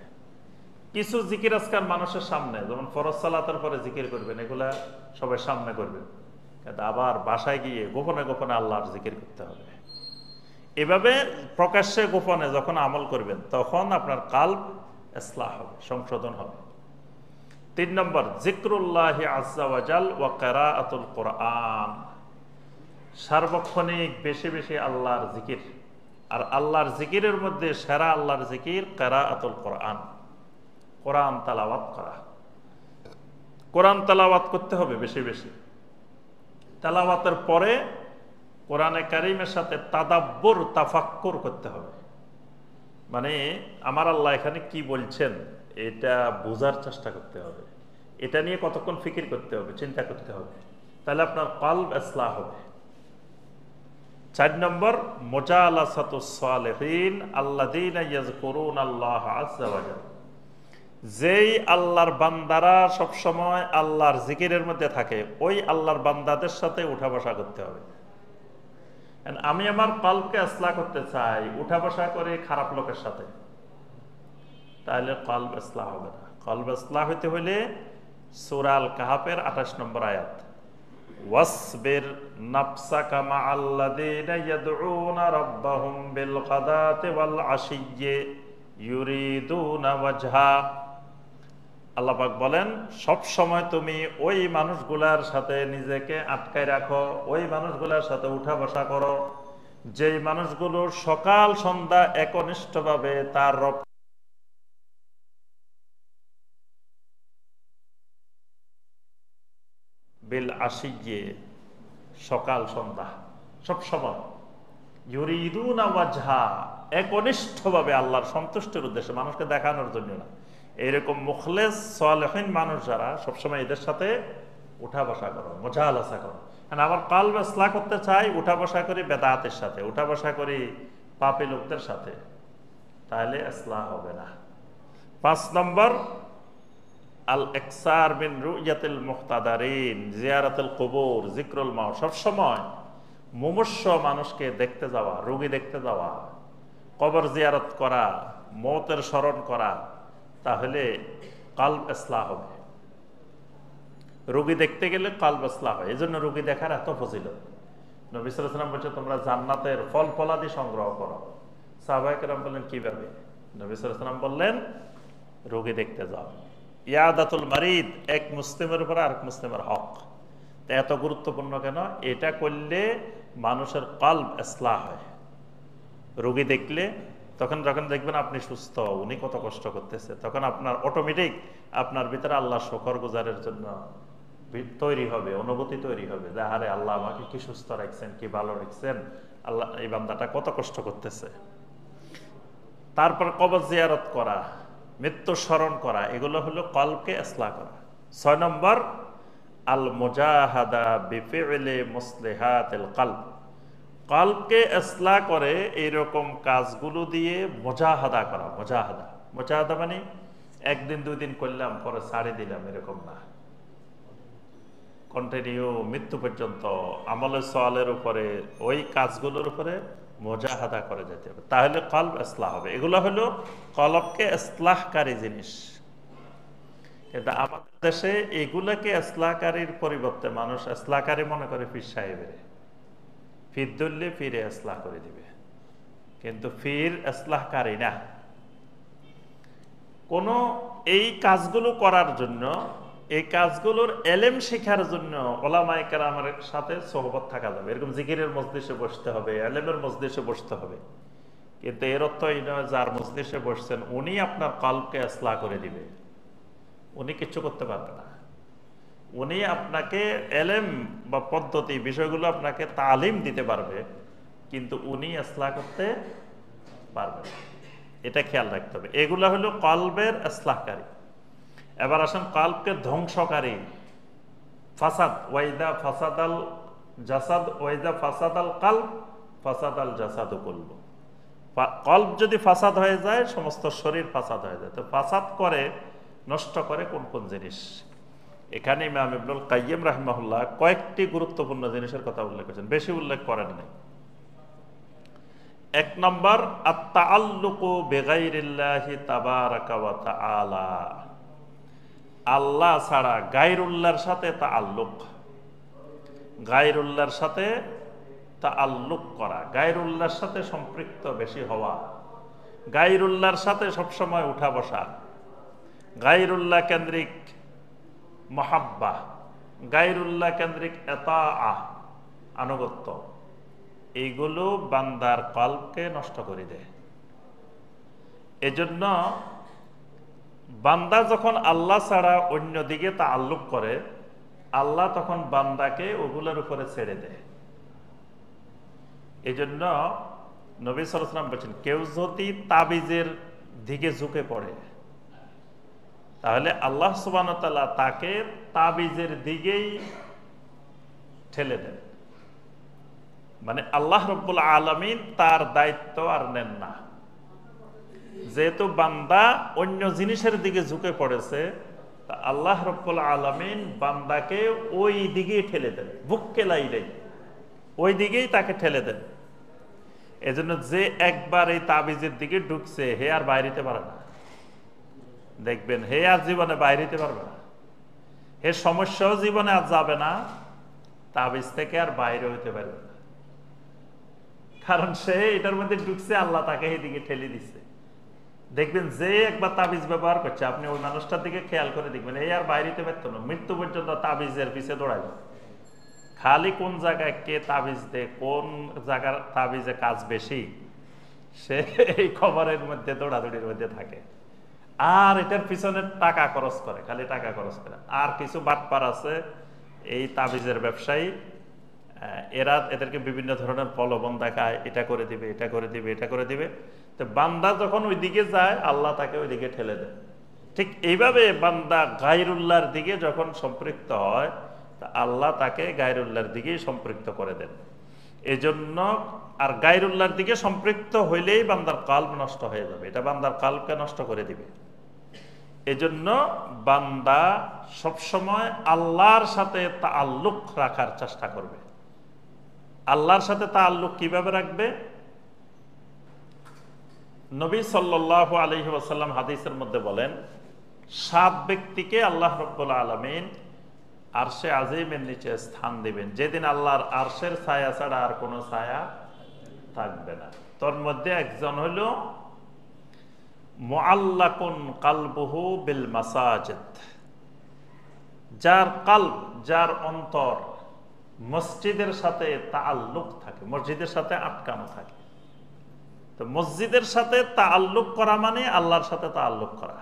কিছু জিকির আজকাল মানুষের সামনে, যেমন ফরজ সালাতের পরে জিকির করবেন, এগুলা সবাই সামনে করবেন, কিন্তু আবার বাসায় গিয়ে গোপনে গোপনে আল্লাহর জিকির করতে হবে। এভাবে প্রকাশ্যে গোপনে যখন আমল করবেন তখন আপনার কলব ইসলাহ হবে, সংশোধন হবে। 3 নম্বর যিকরুল্লাহি আযজা ওয়া জাল ওয়া কিরাআতুল কুরআন, সার্বক্ষণিক বেশি বেশি আল্লাহর জিকির। আর আল্লাহর জিকিরের মধ্যে সেরা আল্লাহর জিকির কিরাআতুল কুরআন, কোরআন তেলাওয়াত করা। কোরআন তেলাওয়াত করতে হবে বেশি বেশি। তেলাওয়াতের পরে কোরআনে কারিমের সাথে তাদাব্বুর, তাফাক্কুর করতে হবে। মানে আমার আল্লাহ এখানে কি বলছেন এটা বোঝার চেষ্টা করতে হবে, এটা নিয়ে কতক্ষণ ফিকির করতে হবে, চিন্তা করতে হবে, তাহলে আপনার কলব ইসলাহ হবে। 4 নম্বর মুজালাসাতুস সালিহিন আল্লাযীনা ইয়াযকুরুনাল্লাহ আযজা ওয়া জাল, যেই আল্লাহর বান্দারা সবসময় আল্লাহর জিকিরের মধ্যে থাকে, ওই আল্লাহর বান্দাদের সাথে উঠা বসা করতে হবে। আমি আমার কলবকে ইসলাহ করতে চাই, উঠা বসা করে খারাপ লোকের সাথে, তাহলে কলব ইসলাহ হবে না। কলব ইসলাহ হইতে হইলে সূরা আল কাহাফের 28 নম্বর আয়াত, ওয়াসবির নাফসাকা মাআল্লাযীনা ইয়াদউনা রাব্বাহুম বিল গাদাতি ওয়াল আশিয়্যি ইউরিদুনা ওয়াজহা। আল্লাহ পাক বলেন সব সময় তুমি ওই মানুষগুলার সাথে নিজেকে আটকায় রাখো, ওই মানুষগুলার সাথে উঠা বসা করো যেই মানুষগুলো সকাল সন্ধ্যা একনিষ্ঠভাবে তার রব বিল আশিয়ে, সকাল সন্ধ্যা সব সময় ইউরিদুনা ওয়াজহা, একনিষ্ঠভাবে আল্লাহর সন্তুষ্টির উদ্দেশ্যে, মানুষকে দেখানোর জন্য না। এইরকম মুখলেস সালেহিন মানুষ যারা, সবসময় এদের সাথে উঠা বসা করো, মুজালাসা করো। আমার কলব ইসলাহ করতে চাই, উঠা বসা করি বেদাতের সাথে, উঠা বসা করি পাপী লোকদের সাথে, তাহলে ইসলাহ হবে না। 5 নম্বর আল ইকসার মিন রুয়াতিল মুহতাদারিন, জিয়ারাতুল কুবুর, যিকরুল মাউত, সব সময় মুমূর্ষ মানুষকে দেখতে যাওয়া, রোগী দেখতে যাওয়া, কবর জিয়ারত করা, মওতের স্মরণ করা, তাহলে কলব ইসলাহ হবে। রোগী দেখতে গেলে কলব ইসলাহ হয়, এজন্য রোগী দেখার এত ফজিলত। নবী সাল্লাল্লাহু আলাইহি ওয়াসাল্লাম বলছে তোমরা জান্নাতের ফল ফলাদি সংগ্রহ করো। সাহাবায়ে কেরাম বললেন কিভাবে? নবী সাল্লাল্লাহু আলাইহি ওয়াসাল্লাম বললেন রোগী দেখতে যাও। ইয়াদাতুল মারিদ, এক মুসলিমের উপর আরেক মুসলিমের হক। এত গুরুত্বপূর্ণ কেন? এটা করলে মানুষের কলব ইসলাহ হয়। রোগী দেখলে তখন যখন দেখবেন আপনি সুস্থ, উনি কত কষ্ট করতেছে, তখন আপনার অটোমেটিক আপনার ভিতরে আল্লাহ শুকর গুজারের জন্য তৈরি হবে, অনুভূতি তৈরি হবে যে আরে আল্লাহ আমাকে কি সুস্থ রাখছেন, কি ভালো রাখছেন, আল্লাহ এই বান্দাটা কত কষ্ট করতেছে। তারপর কবর জিয়ারত করা, মৃত্যু স্মরণ করা, এগুলো হলো কলবকে ইসলাহ করা। 6 নম্বর আল মুজাহাদা বিফিইলি মুসলিহাতিল কলব, কলবকে ইসলাহ করে এইরকম কাজগুলো দিয়ে মুজাহাদা করা। মুজাহাদা, মুজাহাদা মানে একদিন 2 দিন করলাম পরে ছাড়ে দিলাম, এরকম না। কন্টিনিউ মৃত্যু পর্যন্ত আমলে সওয়ালের উপরে, ওই কাজগুলোর উপরে মুজাহাদা করে যেতে হবে, তাহলে কলব ইসলাহ হবে। এগুলো হলো কলবকে ইসলাহকারী জিনিস। কিন্তু আমাদের দেশে এগুলাকে ইসলাহকারীর পরিবর্তে মানুষ ইসলাহকারী মনে করে পীর সাহেবের, ফির ধরলে ফিরে ইসলাহ করে দিবে, কিন্তু ফির ইসলাহকারী না। কোন এই কাজগুলো করার জন্য এই কাজগুলোর এলেম শেখার জন্য ওলামায়ে কেরামের সাথে সোহবত থাকা যাবে। এরকম জিকিরের মজলিসে বসতে হবে, এলেমের মজলিসে বসতে হবে, কিন্তু এর অর্থ এই নয় যার মজলিসে বসছেন উনি আপনার কলবকে ইসলাহ করে দিবে। উনি কিচ্ছু করতে পারবে না। উনি আপনাকে এলেম বা পদ্ধতি বিষয়গুলো আপনাকে তালিম দিতে পারবে, কিন্তু উনি ইসলাহ করতে পারবে না। এটা খেয়াল রাখতে হবে। এগুলা হলো কলবের ইসলাহকারী। এবার আসেন কলবকে ধ্বংসকারী। ফাসাদ, ওয়াইদা ফাসাদাল জাসাদ, ওয়াইদা ফাসাদাল কলব ফাসাদাল জাসাদু কুল্লু। কলব যদি ফাসাদ হয়ে যায় সমস্ত শরীর ফাসাদ হয়ে যায়। তো ফাসাদ করে, নষ্ট করে কোন কোন জিনিস? এখানে ইমাম ইবনুল কাইয়্যিম রাহিমাহুল্লাহ কয়েকটি গুরুত্বপূর্ণ জিনিসের কথা উল্লেখ করেছেন, বেশি উল্লেখ করেন নাই। 1 নম্বর, আত-তাআল্লুকু বিগাইরিল্লাহি তাবারাকা ওয়া তাআলা। আল্লাহ ছাড়া গায়রুল্লাহর সাথে তাআল্লুক, গায়রুল্লাহর সাথে তাআল্লুক করা, গায়রুল্লাহর সাথে সম্পৃক্ত বেশি হওয়া, গায়রুল্লাহর সাথে সবসময় উঠা বসা, গায়রুল্লাহ কেন্দ্রিক মহাব্বা, গায়রুল্লাহ কেন্দ্রিক এতাআহ আনুগত্য, এইগুলো বান্দার কলবকে নষ্ট করে দেয়। এজন্য বান্দা যখন আল্লাহ ছাড়া অন্য দিকে তাআল্লুক করে, আল্লাহ তখন বান্দাকে ওগুলোর উপরে ছেড়ে দেয়। এজন্য নবী সাল্লাল্লাহু আলাইহি ওয়াসাল্লাম বলেছেন, কেউ যদি তাবিজের দিকে ঝুঁকে পড়ে তাহলে আল্লাহ সুবহানাহু ওয়া তাআলা তাকে তাবিজের দিকেই ঠেলে দেন। মানে আল্লাহ রাব্বুল আলামিন তার দায়িত্ব আর নেন না। যেহেতু বান্দা অন্য জিনিসের দিকে ঝুঁকে পড়েছে, তা আল্লাহ রাব্বুল আলামিন বান্দাকে ওই দিকেই ঠেলে দেন, বুককে লাইলেই ওই দিকেই তাকে ঠেলে দেন। এজন্য যে একবার এই তাবিজের দিকে ঢুকছে হে আর বাইরেতে পারে না। দেখবেন হে আর জীবনে বাইরেতে পারবে না, হে সমস্যাও জীবনে আর যাবে না, তাবিজ থেকে আর বাইরে হইতে পারবে না। কারণ সে এটার মধ্যে ঢুকছে, আল্লাহ তাকে এদিকে ঠেলে দিচ্ছে। দেখবেন যে একবার তাবিজ ব্যবহার করছে, আপনি ওই মানুষটার দিকে খেয়াল করে দেখবেন এই আর বাইরেতে পারত না, মৃত্যু পর্যন্ত তাবিজের পিছে দৌড়াইবে। খালি কোন জায়গায় কে তাবিজ দেয়, কোন জায়গার তাবিজে কাজ বেশি, সে এই খবরের মধ্যে দৌড়াদৌড়ির মধ্যে থাকে। আর এটার পিছনে টাকা খরচ করে, খালি টাকা খরচ করে। আর কিছু বাটপার আছে এই তাবিজের ব্যবসায়ী, এরা এদেরকে বিভিন্ন ধরনের প্রলোভন দেখায়, এটা করে দিবে, এটা করে দিবে, এটা করে দিবে। তো বান্দা যখন ওই দিকে যায় আল্লাহ তাকে ওই দিকে ঠেলে দেয়। ঠিক এইভাবে বান্দা গায়রুল্লাহর দিকে যখন সম্পৃক্ত হয় তা আল্লাহ তাকে গায়রুল্লাহর দিকেই সম্পৃক্ত করে দেন। এজন্য আর গায়রুল্লাহর দিকে সম্পৃক্ত হইলেই বান্দার কলব নষ্ট হয়ে যাবে, এটা বান্দার কলবকে নষ্ট করে দিবে। এজন্য বান্দা সবসময় আল্লাহর সাথে তাআল্লুক রাখার চেষ্টা করবে। আল্লাহর সাথে তাআল্লুক কিভাবে রাখবে? নবী সাল্লাল্লাহু আলাইহি ওয়াসাল্লাম হাদিসের মধ্যে বলেন, 7 ব্যক্তিকে আল্লাহ রাব্বুল আলামিন আরশে আজিমের নিচে স্থান দিবেন, যেদিন আল্লাহর আরশের ছায়া ছাড়া আর কোনো ছায়া থাকবে না। তোর মধ্যে একজন হলো মুআল্লাকুন কালবুহু বিল মাসাজিদ, যার কলব, যার অন্তর মসজিদের সাথে তাআল্লুক থাকে, মসজিদের সাথে আটকানো থাকে। তো মসজিদের সাথে তাআল্লুক করা মানে আল্লাহর সাথে তাআল্লুক করা।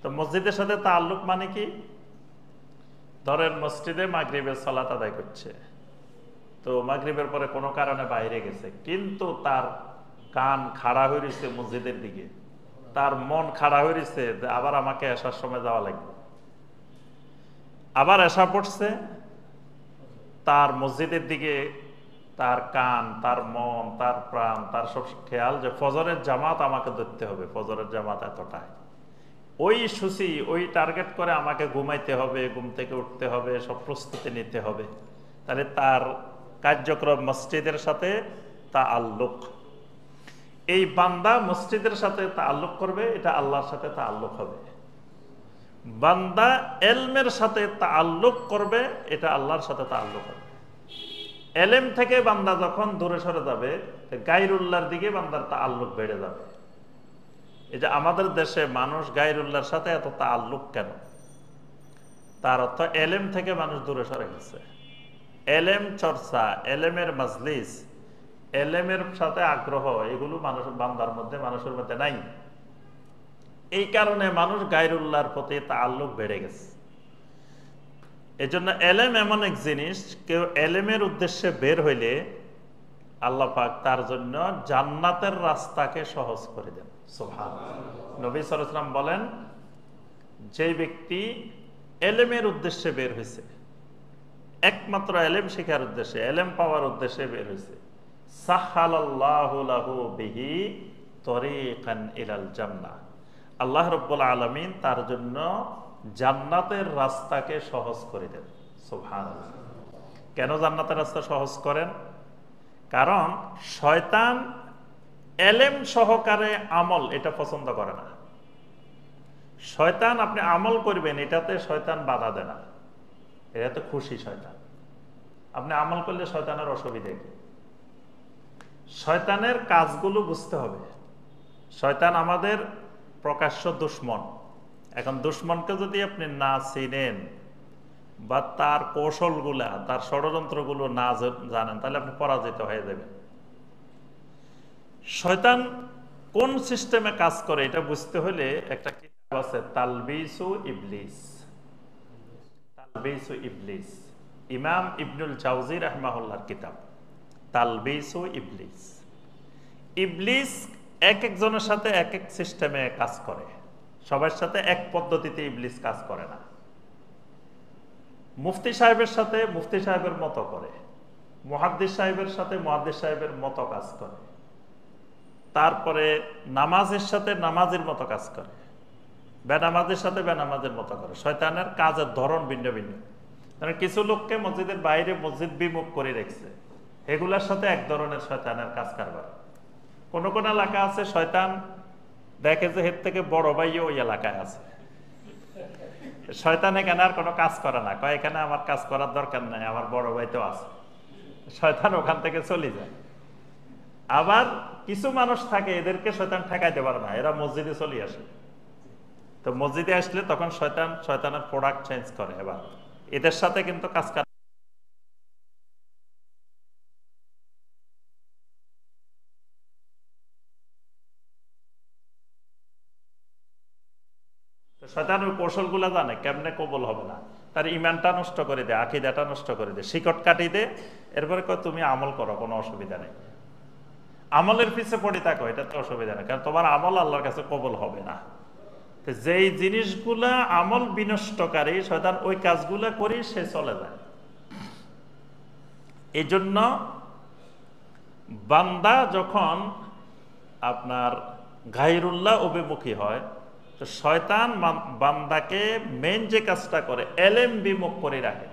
তো মসজিদের সাথে তাআল্লুক মানে কি? ধরেন মসজিদে মাগরিবের সালাত আদায় করছে, তো মাগরিবের পরে কোনো কারণে বাইরে গেছে, কিন্তু তার কান খাড়া হয়ে রয়েছে মসজিদের দিকে, তার মন খাড়া হয়ে রয়েছে আবার আমাকে আসার সময় যাওয়া লাগবে। আবার এসা পড়ছে, তার মসজিদের দিকে তার কান, তার মন, তার প্রাণ, তার সব খেয়াল যে ফজরের জামাত আমাকে ধরতে হবে, ফজরের জামাত এতটায়, ওই সূচি, ওই টার্গেট করে আমাকে ঘুমাইতে হবে, ঘুম থেকে উঠতে হবে, সব প্রস্তুতি নিতে হবে। তাহলে তার কার্যক্রম মসজিদের সাথে তাআল্লুক। এই বান্দা মসজিদের সাথে তাআল্লুক করবে, এটা আল্লাহর সাথে তাআল্লুক হবে। বান্দা এলমের সাথে তাআল্লুক করবে, এটা আল্লাহর সাথে তাআল্লুক হবে। এলেম থেকে বান্দা যখন দূরে সরে যাবে, গায়রুল্লাহর দিকে বান্দার তাআল্লুক বেড়ে যাবে। এই যে আমাদের দেশে মানুষ গায়রুল্লাহর সাথে এত তাআল্লুক কেন? তার অর্থ এলেম থেকে মানুষ দূরে সরে গেছে। এলেম চর্চা, এলেমের মাজলিস, এলেমের সাথে আগ্রহ, এগুলো বান্দার মধ্যে, মানুষের মধ্যে নাই। এই কারণে মানুষ গায়রুল্লাহর প্রতি তাআল্লুক বেড়ে গেছে। এজন্য এলেম এমন এক জিনিস, কেউ এলেমের উদ্দেশ্যে বের হইলে আল্লাহ পাক তার জন্য জান্নাতের রাস্তাকে সহজ করে দেন। সুবহানাল্লাহ। নবী সাল্লাল্লাহু আলাইহি ওয়াসাল্লাম বলেন, যে ব্যক্তি এলেমের উদ্দেশ্যে বের হয়েছে, একমাত্র এলেম শিখার উদ্দেশ্যে, এলেম পাওয়ার উদ্দেশ্যে বের হয়েছে, সাহহালাল্লাহু লাহু বিহি তরিকান ইলাল জান্নাহ, আল্লাহ রাব্বুল আলামিন তার জন্য জান্নাতের রাস্তাকে সহজ করে দেন। সুবহানাল্লাহ। কেন জান্নাতের রাস্তা সহজ করেন? কারণ শয়তান এলেম সহকারে আমল এটা পছন্দ করে না। শয়তান আপনি আমল করবেন, এটাতে শয়তান বাধা দেয় না, এটাতে খুশি শয়তান। আপনি আমল করলে শয়তানের অসুবিধা কি? শয়তানের কাজগুলো বুঝতে হবে। শয়তান আমাদের প্রকাশ্য দুশ্মন। এখন দুশ্মনকে যদি আপনি না চিনেন বা তার কৌশলগুলা, তার ষড়যন্ত্রগুলো না জানেন, তাহলে আপনি পরাজিত হয়ে যাবেন। শয়তান কোন সিস্টেমে কাজ করে এটা বুঝতে হলে একটা কিতাব আছে, তালবিসু ইবলিস। তালবিসু ইবলিস, ইমাম ইবনুল জাওজি রাহমাহুল্লাহর কিতাব, তালবিসু ইবলিস। ইবলিস এক একজনের সাথে এক এক সিস্টেমে কাজ করে, সবার সাথে এক পদ্ধতিতে ইবলিস কাজ করে না। মুফতি সাহেবের সাথে মুফতি সাহেবের মতো করে, মুহাদ্দিস সাহেবের সাথে মুহাদ্দিস সাহেবের মতো কাজ করে, তারপরে নামাজের সাথে নামাজের মতো কাজ করে, বেনামাজের সাথে বেনামাজের মতো করে। শয়তানের কাজের ধরন ভিন্ন ভিন্ন। কারণ কিছু লোককে মসজিদের বাইরে মসজিদ বিমুখ করে রেখেছে, এগুলার সাথে এক ধরনের শয়তানের কাজ কারবার। কোন কোন এলাকা আছে শয়তান দেখে যে এর থেকে বড় ভাইও ওই এলাকায় আছে, শয়তান এখানে আর কোনো কাজ করে না, কয় এখানে আমার কাজ করার দরকার নাই, আমার বড় ভাই তো আছে, শয়তান ওখান থেকে চলে যায়। আবার কিছু মানুষ থাকে এদেরকে শয়তান ঠেকাইতে পারে না, এরা মসজিদে চলে আসে। তো মসজিদে আসলে তখন শয়তানের প্রোডাক্ট চেঞ্জ করে, এবার এদের সাথে কিন্তু কাজ করে। শয়তান ওই কৌশলগুলা জানে কেমনে কবুল হবে না, তার ইমানটা নষ্ট করে দেয়, আকীদাটা নষ্ট করে দেয়, শিকট কাটিয়ে দেয়। এরপরে কয় তুমি আমল করো, কোনো অসুবিধা নেই, আমলের পিছে পড়ে থাকো, এটা তো অসুবিধা নেই, কারণ তোমার আমল আল্লাহর কাছে কবুল হবে না। যেই জিনিসগুলা আমল বিনষ্টকারী, শয়তান ওই কাজগুলা করি সে চলে যায়। এই জন্য বান্দা যখন আপনার গায়রুল্লাহ অভিমুখী হয়, তো শয়তান বান্দাকে মেন যে কাজটা করে এলেম বিমুখ করে রাখে।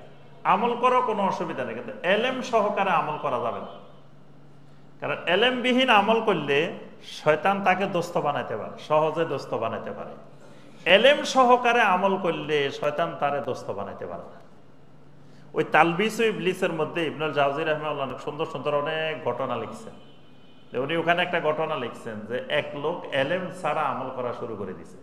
আমল করো কোনো অসুবিধা নেই, কিন্তু এলেম সহকারে আমল করা যাবে না। কারণ এলেমবিহীন আমল করলে শয়তান তাকে দোস্ত বানাইতে পারে, সহজে দোস্ত বানাইতে পারে। এলেম সহকারে আমল করলে শয়তান তারে দোস্ত বানাইতে পারে না। ওই তালবিসু ইবলিসের মধ্যে ইবনুল জাওজি রাহিমাহুল্লাহ অনেক সুন্দর সুন্দর অনেক ঘটনা লিখছেন। উনি ওখানে একটা ঘটনা লিখছেন যে এক লোক এলেম ছাড়া আমল করা শুরু করে দিছে,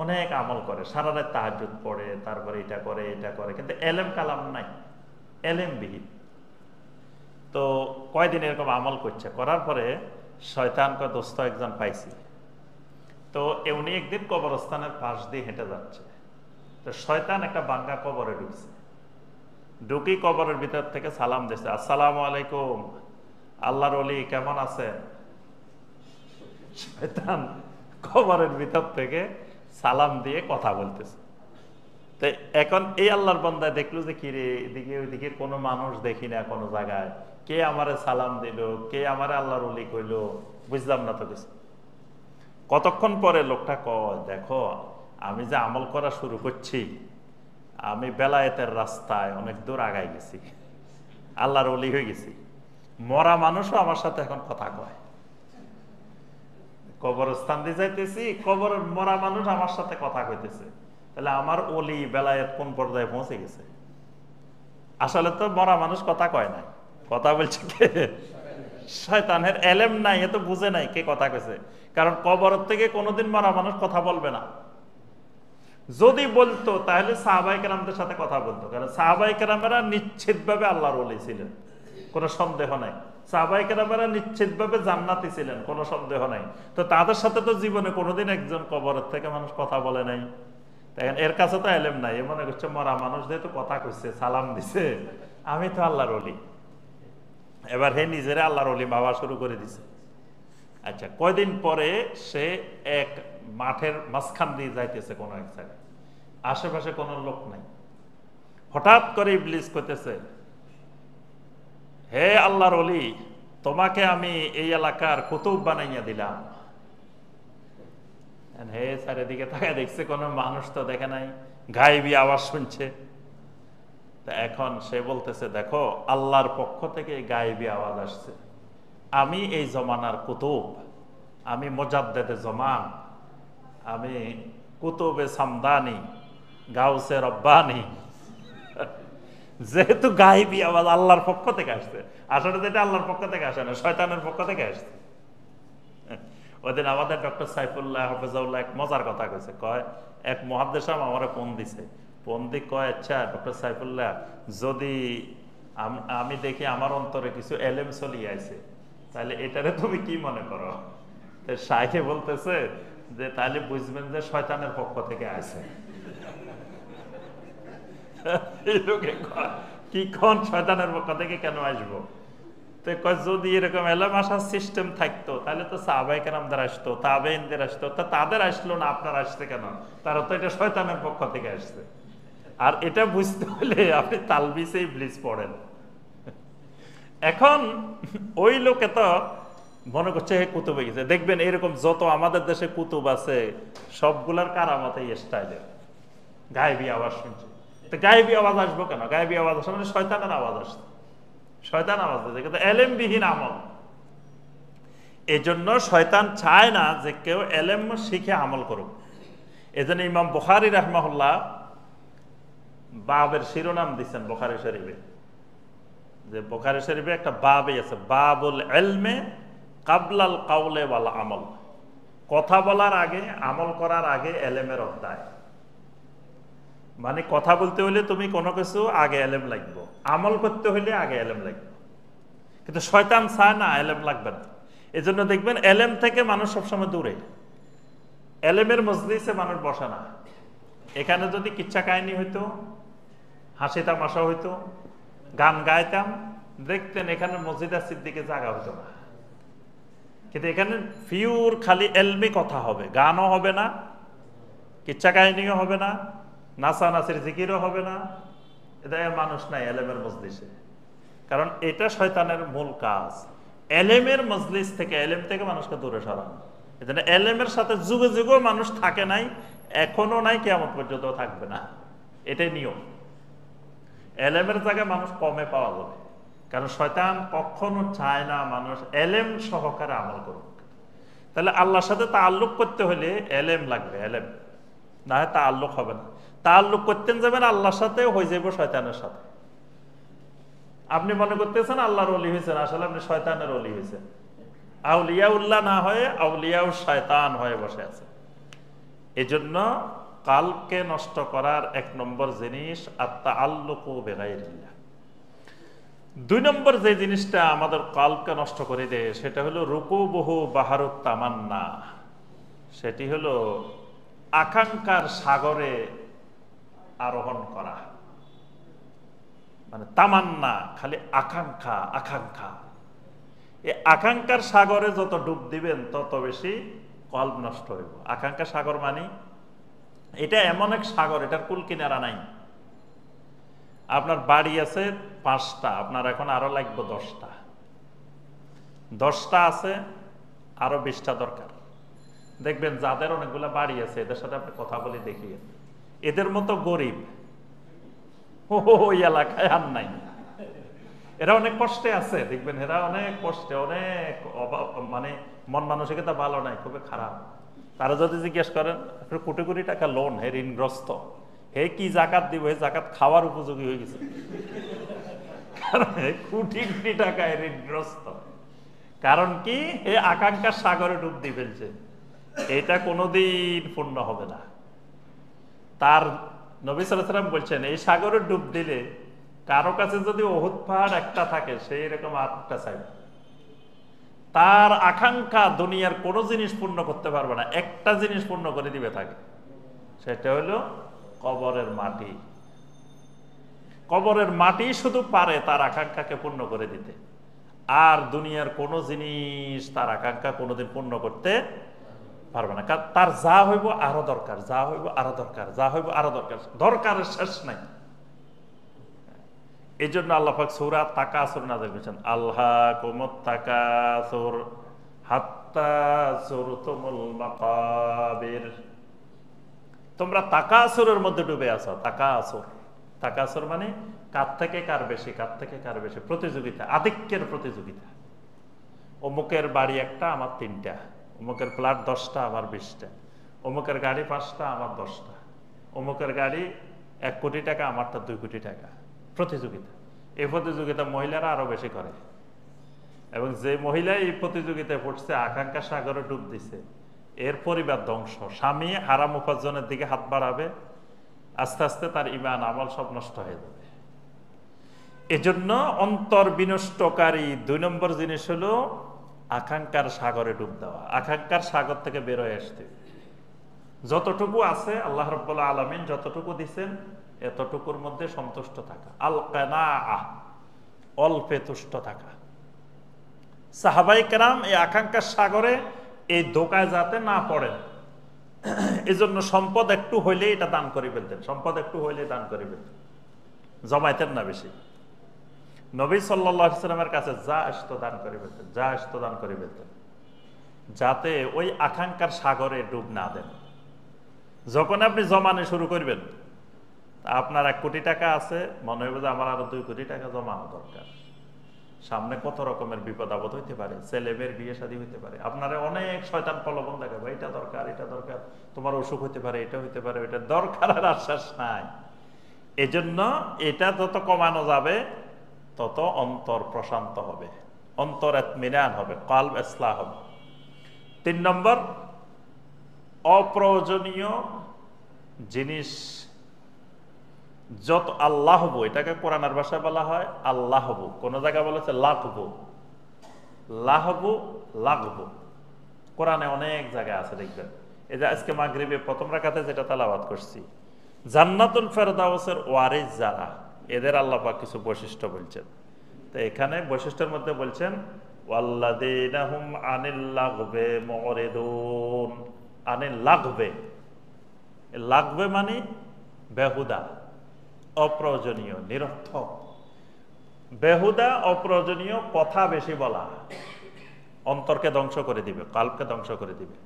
অনেক আমল করে, সারা রাত তাহাজ্জুদ পড়ে, তারপরে এটা করে এটা করে, কিন্তু এলেম কালাম নাই, এলেমবিহীন। তো কয়দিন এরকম আমল করছে, করার পরে শয়তান কয় দোস্ত একজন পাইছি। তো উনি একদিন কবরস্থানের পাশ দিয়ে হেঁটে যাচ্ছে, তো শয়তান একটা ভাঙ্গা কবরে ঢুকছে, ঢুকি কবরের ভিতর থেকে সালাম দিচ্ছে, আসসালামু আলাইকুম আল্লাহর ওলি, কেমন আছেন? শয়তান কবরের ভিতর থেকে সালাম দিয়ে কথা বলতেছে। তো এখন এই আল্লাহর বান্দা দেখলো যে কিরে, এদিকে ওইদিকে কোনো মানুষ দেখি না, কোনো জায়গায় কে আমারে সালাম দিল, কে আমারে আল্লাহর ওলি কইলো, বুঝলাম না তো কিছু। কতক্ষণ পরে লোকটা কয়, দেখো আমি যে আমল করা শুরু করছি, আমি বেলায়েতের রাস্তায় অনেক দূর আগাই গেছি, আল্লাহর ওলি হয়ে গেছি, মরা মানুষও আমার সাথে এখন কথা কয়। কবরস্থান দিয়ে যাইতেছি, কবরের মরা মানুষ আমার সাথে কথা কইতেছে, তাহলে আমার ওলি বেলায়েত কোন পর্যায়ে পৌঁছে গেছে? আসলে তো মরা মানুষ কথা কয় নাই, কথা বলছে কে? শয়তানের এলেম নাই, এ তো বুঝে নাই কে কথা কইছে। কারণ কবর থেকে কোনোদিন মরা মানুষ কথা বলবে না, যদি বলতো তাহলে সাহাবায়ে কেরামদের সাথে কথা বলতো, কারণ সাহাবায়ে কেরামেরা নিশ্চিতভাবে আল্লাহর ওলি ছিলেন, কোনো সন্দেহ নাই। সাহাবায়ে কেরামেরা নিশ্চিতভাবে জান্নাতি ছিলেন, কোনো সন্দেহ নাই। তো তাদের সাথে তো জীবনে কোনোদিন একজন কবরের থেকে মানুষ কথা বলে নাই। দেখেন এর কাছে তো এলেম নাই, এ মনে করছে মরা মানুষ যেহেতু কথা কইছে, সালাম দিছে, আমি তো আল্লাহর ওলি। এবার হে নিজেরা আল্লাহর ওলি ভাবা শুরু করে দিছে। আচ্ছা, কয়দিন পরে সে এক মাঠের মাঝখান দিয়ে যাইতেছে কোনো এক জায়গায়, আশেপাশে কোনো লোক নাই। হঠাৎ করে ইবলিস কইতেছে, হে আল্লাহর ওলি, তোমাকে আমি এই এলাকার কুতুব বানাইয়া দিলাম। হে চারিদিকে তাকায় দেখছে কোনো মানুষ তো দেখে নাই, গায়েবী আওয়াজ শুনছে। তা এখন সে বলতেছে, দেখো আল্লাহর পক্ষ থেকে গায়েবী আওয়াজ আসছে, আমি এই জমানার কুতুব, আমি মুজাদ্দেদে জমান, আমি কুতুবে সামদানি, গাউসে রব্বানি। যেহেতু গায়েবী আওয়াজ আল্লাহর পক্ষ থেকে আসছে, আসলে যেটা আল্লাহর পক্ষ থেকে আসে না, শয়তানের পক্ষ থেকে আসছে। ওইদিন আমাদের ডক্টর সাইফুল্লাহ হাফেজাউল্লাহ এক মজার কথা কইছে, কয় এক মুহাদ্দিস আমারে ফোন দিছে, ফোন দিয়ে কয়, আচ্ছা ডক্টর সাইফুল্লাহ, যদি আমি দেখি আমার অন্তরে কিছু এলেম চলিয়ে আছে, তাহলে এটারে তুমি কি মনে করো? শাইখে বলতেছে যে তাহলে বুঝবেন যে শয়তানের পক্ষ থেকে আসে। কি কোন শয়তানের পক্ষ থেকে কেন আসবো? যদি এরকম এলাম আসার সিস্টেম থাকতো তাহলে তো সাহাবায়ে কেরামদের আসতো, তাবেঈনদের আসতো, তা তাদের আসলো না, আপনার আসছে কেন? তারা তো এটা শয়তানের পক্ষ থেকে আসছে। আর এটা বুঝতে হলে আপনি তালবিসে ইবলিস পড়েন। এখন ওই লোকে তো মনে করছে হে কুতুব হয়ে গেছে। দেখবেন এরকম যত আমাদের দেশে কুতুব আছে সবগুলার কারামতে স্টাইলের, গায়েবী আওয়াজ শুনছে। তো গায়েবী আওয়াজ আসবো কেন? গায়েবী আওয়াজ আসে মানে শয়তানের আওয়াজ আসছে, শয়তান আওয়াজ দিচ্ছে, কিন্তু এলেমবিহীন আমল। এই জন্য শয়তান চায় না যে কেউ এলেম শিখে আমল করুক। এই জন্য ইমাম বুখারী রাহমাহুল্লাহ বাবের শিরোনাম দিচ্ছেন বুখারী শরীফে, যে বুখারী শরীফে একটা বাবই আছে, বাবুল ইলমে কাবলাল কাউলে ওয়াল আমল। কথা বলার আগে, আমল করার আগে এলেমের অধ্যায়। মানে কথা বলতে হলে তুমি কোনো কিছু আগে এলেম লাগবে, আমল করতে হলে আগে এলেম লাগবে। কিন্তু শয়তান চায় না এলেম লাগবে না। এই জন্য দেখবেন এলেম থেকে মানুষ সবসময় দূরে। এলেমের মজলিসে মানুষ বসে না। এখানে যদি কিচ্ছা কাহিনী হইতো, হাসি তামাশা হইতো, গান গাইতাম, দেখতেন এখানে মসজিদ আর সিদ্দিকে জায়গা হইতো না। কিন্তু এখানে ফিউর খালি এলমি কথা হবে, গানও হবে না, কিচ্ছা কাহিনীও হবে না, নাচানাচির জিকিরও হবে না। এটা মানুষ নাই এলেমের মজলিসে, কারণ এটা শয়তানের মূল কাজ। এলেমের মজলিস থেকে, এলেম থেকে মানুষকে দূরে সরানো। এজন্য এলেমের সাথে যুগে যুগেও মানুষ থাকে নাই, এখনো নাই, কিয়ামত পর্যন্ত থাকবে না। এটাই নিয়ম। এলেমের জায়গায় মানুষ কমে পাওয়া যাবে, কারণ শয়তান কখনো চায় না মানুষ এলেম সহকারে আমল করুক। তাহলে আল্লাহর সাথে তাআল্লুক করতে হলে এলেম লাগবে, এলেম না হয় তাআল্লুক হবে না। তাআল্লুক করতেন যাবেন আল্লাহর সাথে, হয়ে যাবে শয়তানের সাথে। আপনি মনে করতেছেন আল্লাহর ওলি হয়েছেন, আসলে আপনি শয়তানের ওলি হয়েছেন। আউলিয়া উল্লাহ না হয়ে আউলিয়া শয়তান হয়ে বসে আছে। এজন্য কালকে নষ্ট করার এক নম্বর জিনিস আত-তাআল্লুকু বিগাইরিল্লাহ। দুই নম্বর যে জিনিসটা আমাদের কালকে নষ্ট করে দেয় সেটা হলো রুকুবহু বাহারুত তামান্না। সেটি হলো আকাঙ্ক্ষার সাগরে আরোহণ করা। মানে তামান্না, খালি আকাঙ্ক্ষা আকাঙ্ক্ষা। এই আকাঙ্ক্ষার সাগরে যত ডুব দিবেন তত বেশি কল্প নষ্ট হইব। আকাঙ্ক্ষা সাগর মানে এটা এমন এক সাগর, এটার কুল কিনারা নাই। আপনার বাড়ি আছে 5টা, আপনার এখন আরো লাগবে 10টা। 10টা আছে, আরো 20টা দরকার। দেখবেন যাদের অনেকগুলো বাড়ি আছে এদের সাথে আপনি কথা বলে দেখিয়ে, এদের মতো গরিব ওই এলাকায় আর নাই। এরা অনেক কষ্টে আছে, দেখবেন এরা অনেক কষ্টে, অনেক অভাব, মানে মন মানসিকতা ভালো নাই, খুবই খারাপ। তারা যদি জিজ্ঞেস করেন কোটি কোটি টাকা লোন, হে ঋণগ্রস্ত, হে কি জাকাত দিব, হে জাকাত খাওয়ার উপযোগী হয়ে গেছে, কারণ কোটি কোটি টাকা ঋণগ্রস্ত। কারণ কি? হে আকাঙ্ক্ষার সাগরে ডুব দিয়ে ফেলছে। এটা কোনোদিন পূর্ণ হবে না। তার নবী সাল্লাল্লাহু আলাইহি ওয়াসাল্লাম বলছেন এই সাগরে ডুব দিলে কারো কাছে যদি উহুদ পাহাড় একটা থাকে সেই রকম আরেকটা চাইবে। তার আকাঙ্ক্ষা দুনিয়ার কোনো জিনিস পূর্ণ করতে পারবে না, একটা জিনিস পূর্ণ করে দিবে তাকে, সেটা হলো কবরের মাটি। কবরের মাটি শুধু পারে তার আকাঙ্ক্ষাকে পূর্ণ করে দিতে, আর দুনিয়ার কোনো জিনিস তার আকাঙ্ক্ষা কোনোদিন পূর্ণ করতে পারবে না। কারণ তার যা হইব আরো দরকার, যা হইব আরো দরকার, যা হইব আরো দরকার, দরকারের শেষ নাই। এই জন্য আল্লাহ পাক সূরা তাকাসুর নাযিল করেছেন, আলহাকুমুত তাকাসুর হাত্তা যুরতুমুল মাকাবির। তোমরা তাকাসুরের মধ্যে ডুবে আছো। তাকাসুর, তাকাসুর মানে কার থেকে কার বেশি, কার থেকে কার বেশি, প্রতিযোগিতা, আধিক্যের প্রতিযোগিতা। অমুকের বাড়ি একটা আমার 3টা, অমুকের ফ্ল্যাট 10টা আমার 20টা, অমুকের গাড়ি 5টা আমার 10টা, অমুকের গাড়ি 1 কোটি টাকা আমারটা 2 কোটি টাকা। প্রতিযোগিতা, এই প্রতিযোগিতা মহিলারা আরো বেশি করে। এবং যে মহিলা এই প্রতিযোগিতায় পড়ছে, আকাঙ্ক্ষা সাগরে ডুব দিছে, এর পরিবার ধ্বংস। স্বামী হারাম উপার্জনের দিকে হাত বাড়াবে, আস্তে আস্তে তার ঈমান আমল সব নষ্ট হয়ে যাবে। এজন্য অন্তর বিনষ্টকারী 2 নম্বর জিনিস হলো আকাঙ্ক্ষার সাগরে ডুব দেওয়া। আকাঙ্ক্ষার সাগর থেকে বের হয়ে আসতে, যতটুকু আছে আল্লাহ রাব্বুল আলামিন যতটুকু দিচ্ছেন এতটুকুর মধ্যে সন্তুষ্ট থাকা। আল কানাআহ, অল্পে তুষ্ট থাকা। সাহাবায়ে কেরাম এই আকাঙ্ক্ষার সাগরে এই ধোঁকায় যাতে না পড়েন, এজন্য সম্পদ একটু হইলে এটা দান করে ফেলতেন, সম্পদ একটু হইলে দান করে ফেলতেন, জমাইতেন না বেশি। নবী সাল্লাল্লাহু আলাইহি ওয়াসাল্লামের কাছে যা আসতো দান করে ফেলতেন, যা আসতো দান করে ফেলতেন, যাতে ওই আকাঙ্ক্ষার সাগরে ডুব না দেন। যখন আপনি জমানো শুরু করবেন, আপনার 1 কোটি টাকা আছে, মনে হবে যে আমার আরো 2 কোটি টাকা জমানো দরকার। সামনে কত রকমের বিপদ আপদ হইতে পারে, ছেলে মেয়ের বিয়ে শাদী হইতে পারে, আপনারা অনেক শয়তান প্রলোভন দেখাবে, এটা দরকার, এটা দরকার, তোমার অসুখ হইতে পারে, এটা হইতে পারে, এটা দরকার, আর আশ্বাস নাই। এজন্য এটা যত কমানো যাবে তত অন্তর প্রশান্ত হবে, অন্তর ইতমিনান হবে, কলব ইসলাহ হবে। 3 নম্বর, অপ্রয়োজনীয় জিনিস যত আল্লাহবু, এটাকে কোরআনের ভাষায় বলা হয় আল্লাহবু, কোন জায়গায় বলেছে লাগবু। লাহবু, লাগবু কোরআনে অনেক জায়গায় আছে, দেখবেন। এই যে আজকে মাগরিবে প্রথম রাকাতে যেটা তেলাওয়াত করছি, জান্নাতুল ফেরদাউসের ওয়ারিস যারা, এদের আল্লাহ পাক কিছু বৈশিষ্ট্য বলছেন। তো এখানে বৈশিষ্ট্যের মধ্যে বলছেন ওয়াল্লাযীনা হুম আনিল লাগবে মুরিদুন। আনিল লাগবে, লাগবে মানে বেহুদা, অপ্রয়োজনীয়, নিরর্থক। বেহুদা অপ্রয়োজনীয় কথা বেশি বলা অন্তরকে ধ্বংস করে দিবে, কালবকে ধ্বংস করে দিবে।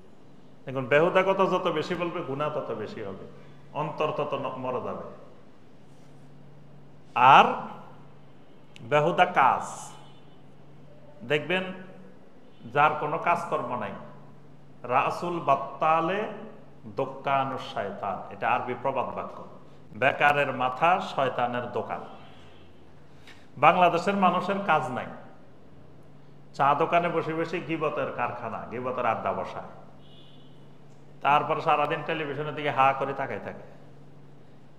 দেখুন, বেহুদা কথা যত বেশি বলবে গুনাহ তত বেশি হবে, অন্তর তত মরে যাবে। আর বেহুদা কাজ, দেখবেন যার কোনো কাজকর্ম নাই, রাসুল বাত্তালে দোকানুস শয়তান, এটা আরবি প্রবাদ বাক্য। বেকারের মাথা শয়তানের দোকান। বাংলাদেশের মানুষের কাজ নাই, চা দোকানে বসে বসে গীবতের কারখানা, গীবতের আড্ডা বসায়, তারপর সারাদিন টেলিভিশনের দিকে হা করে তাকাই থাকে।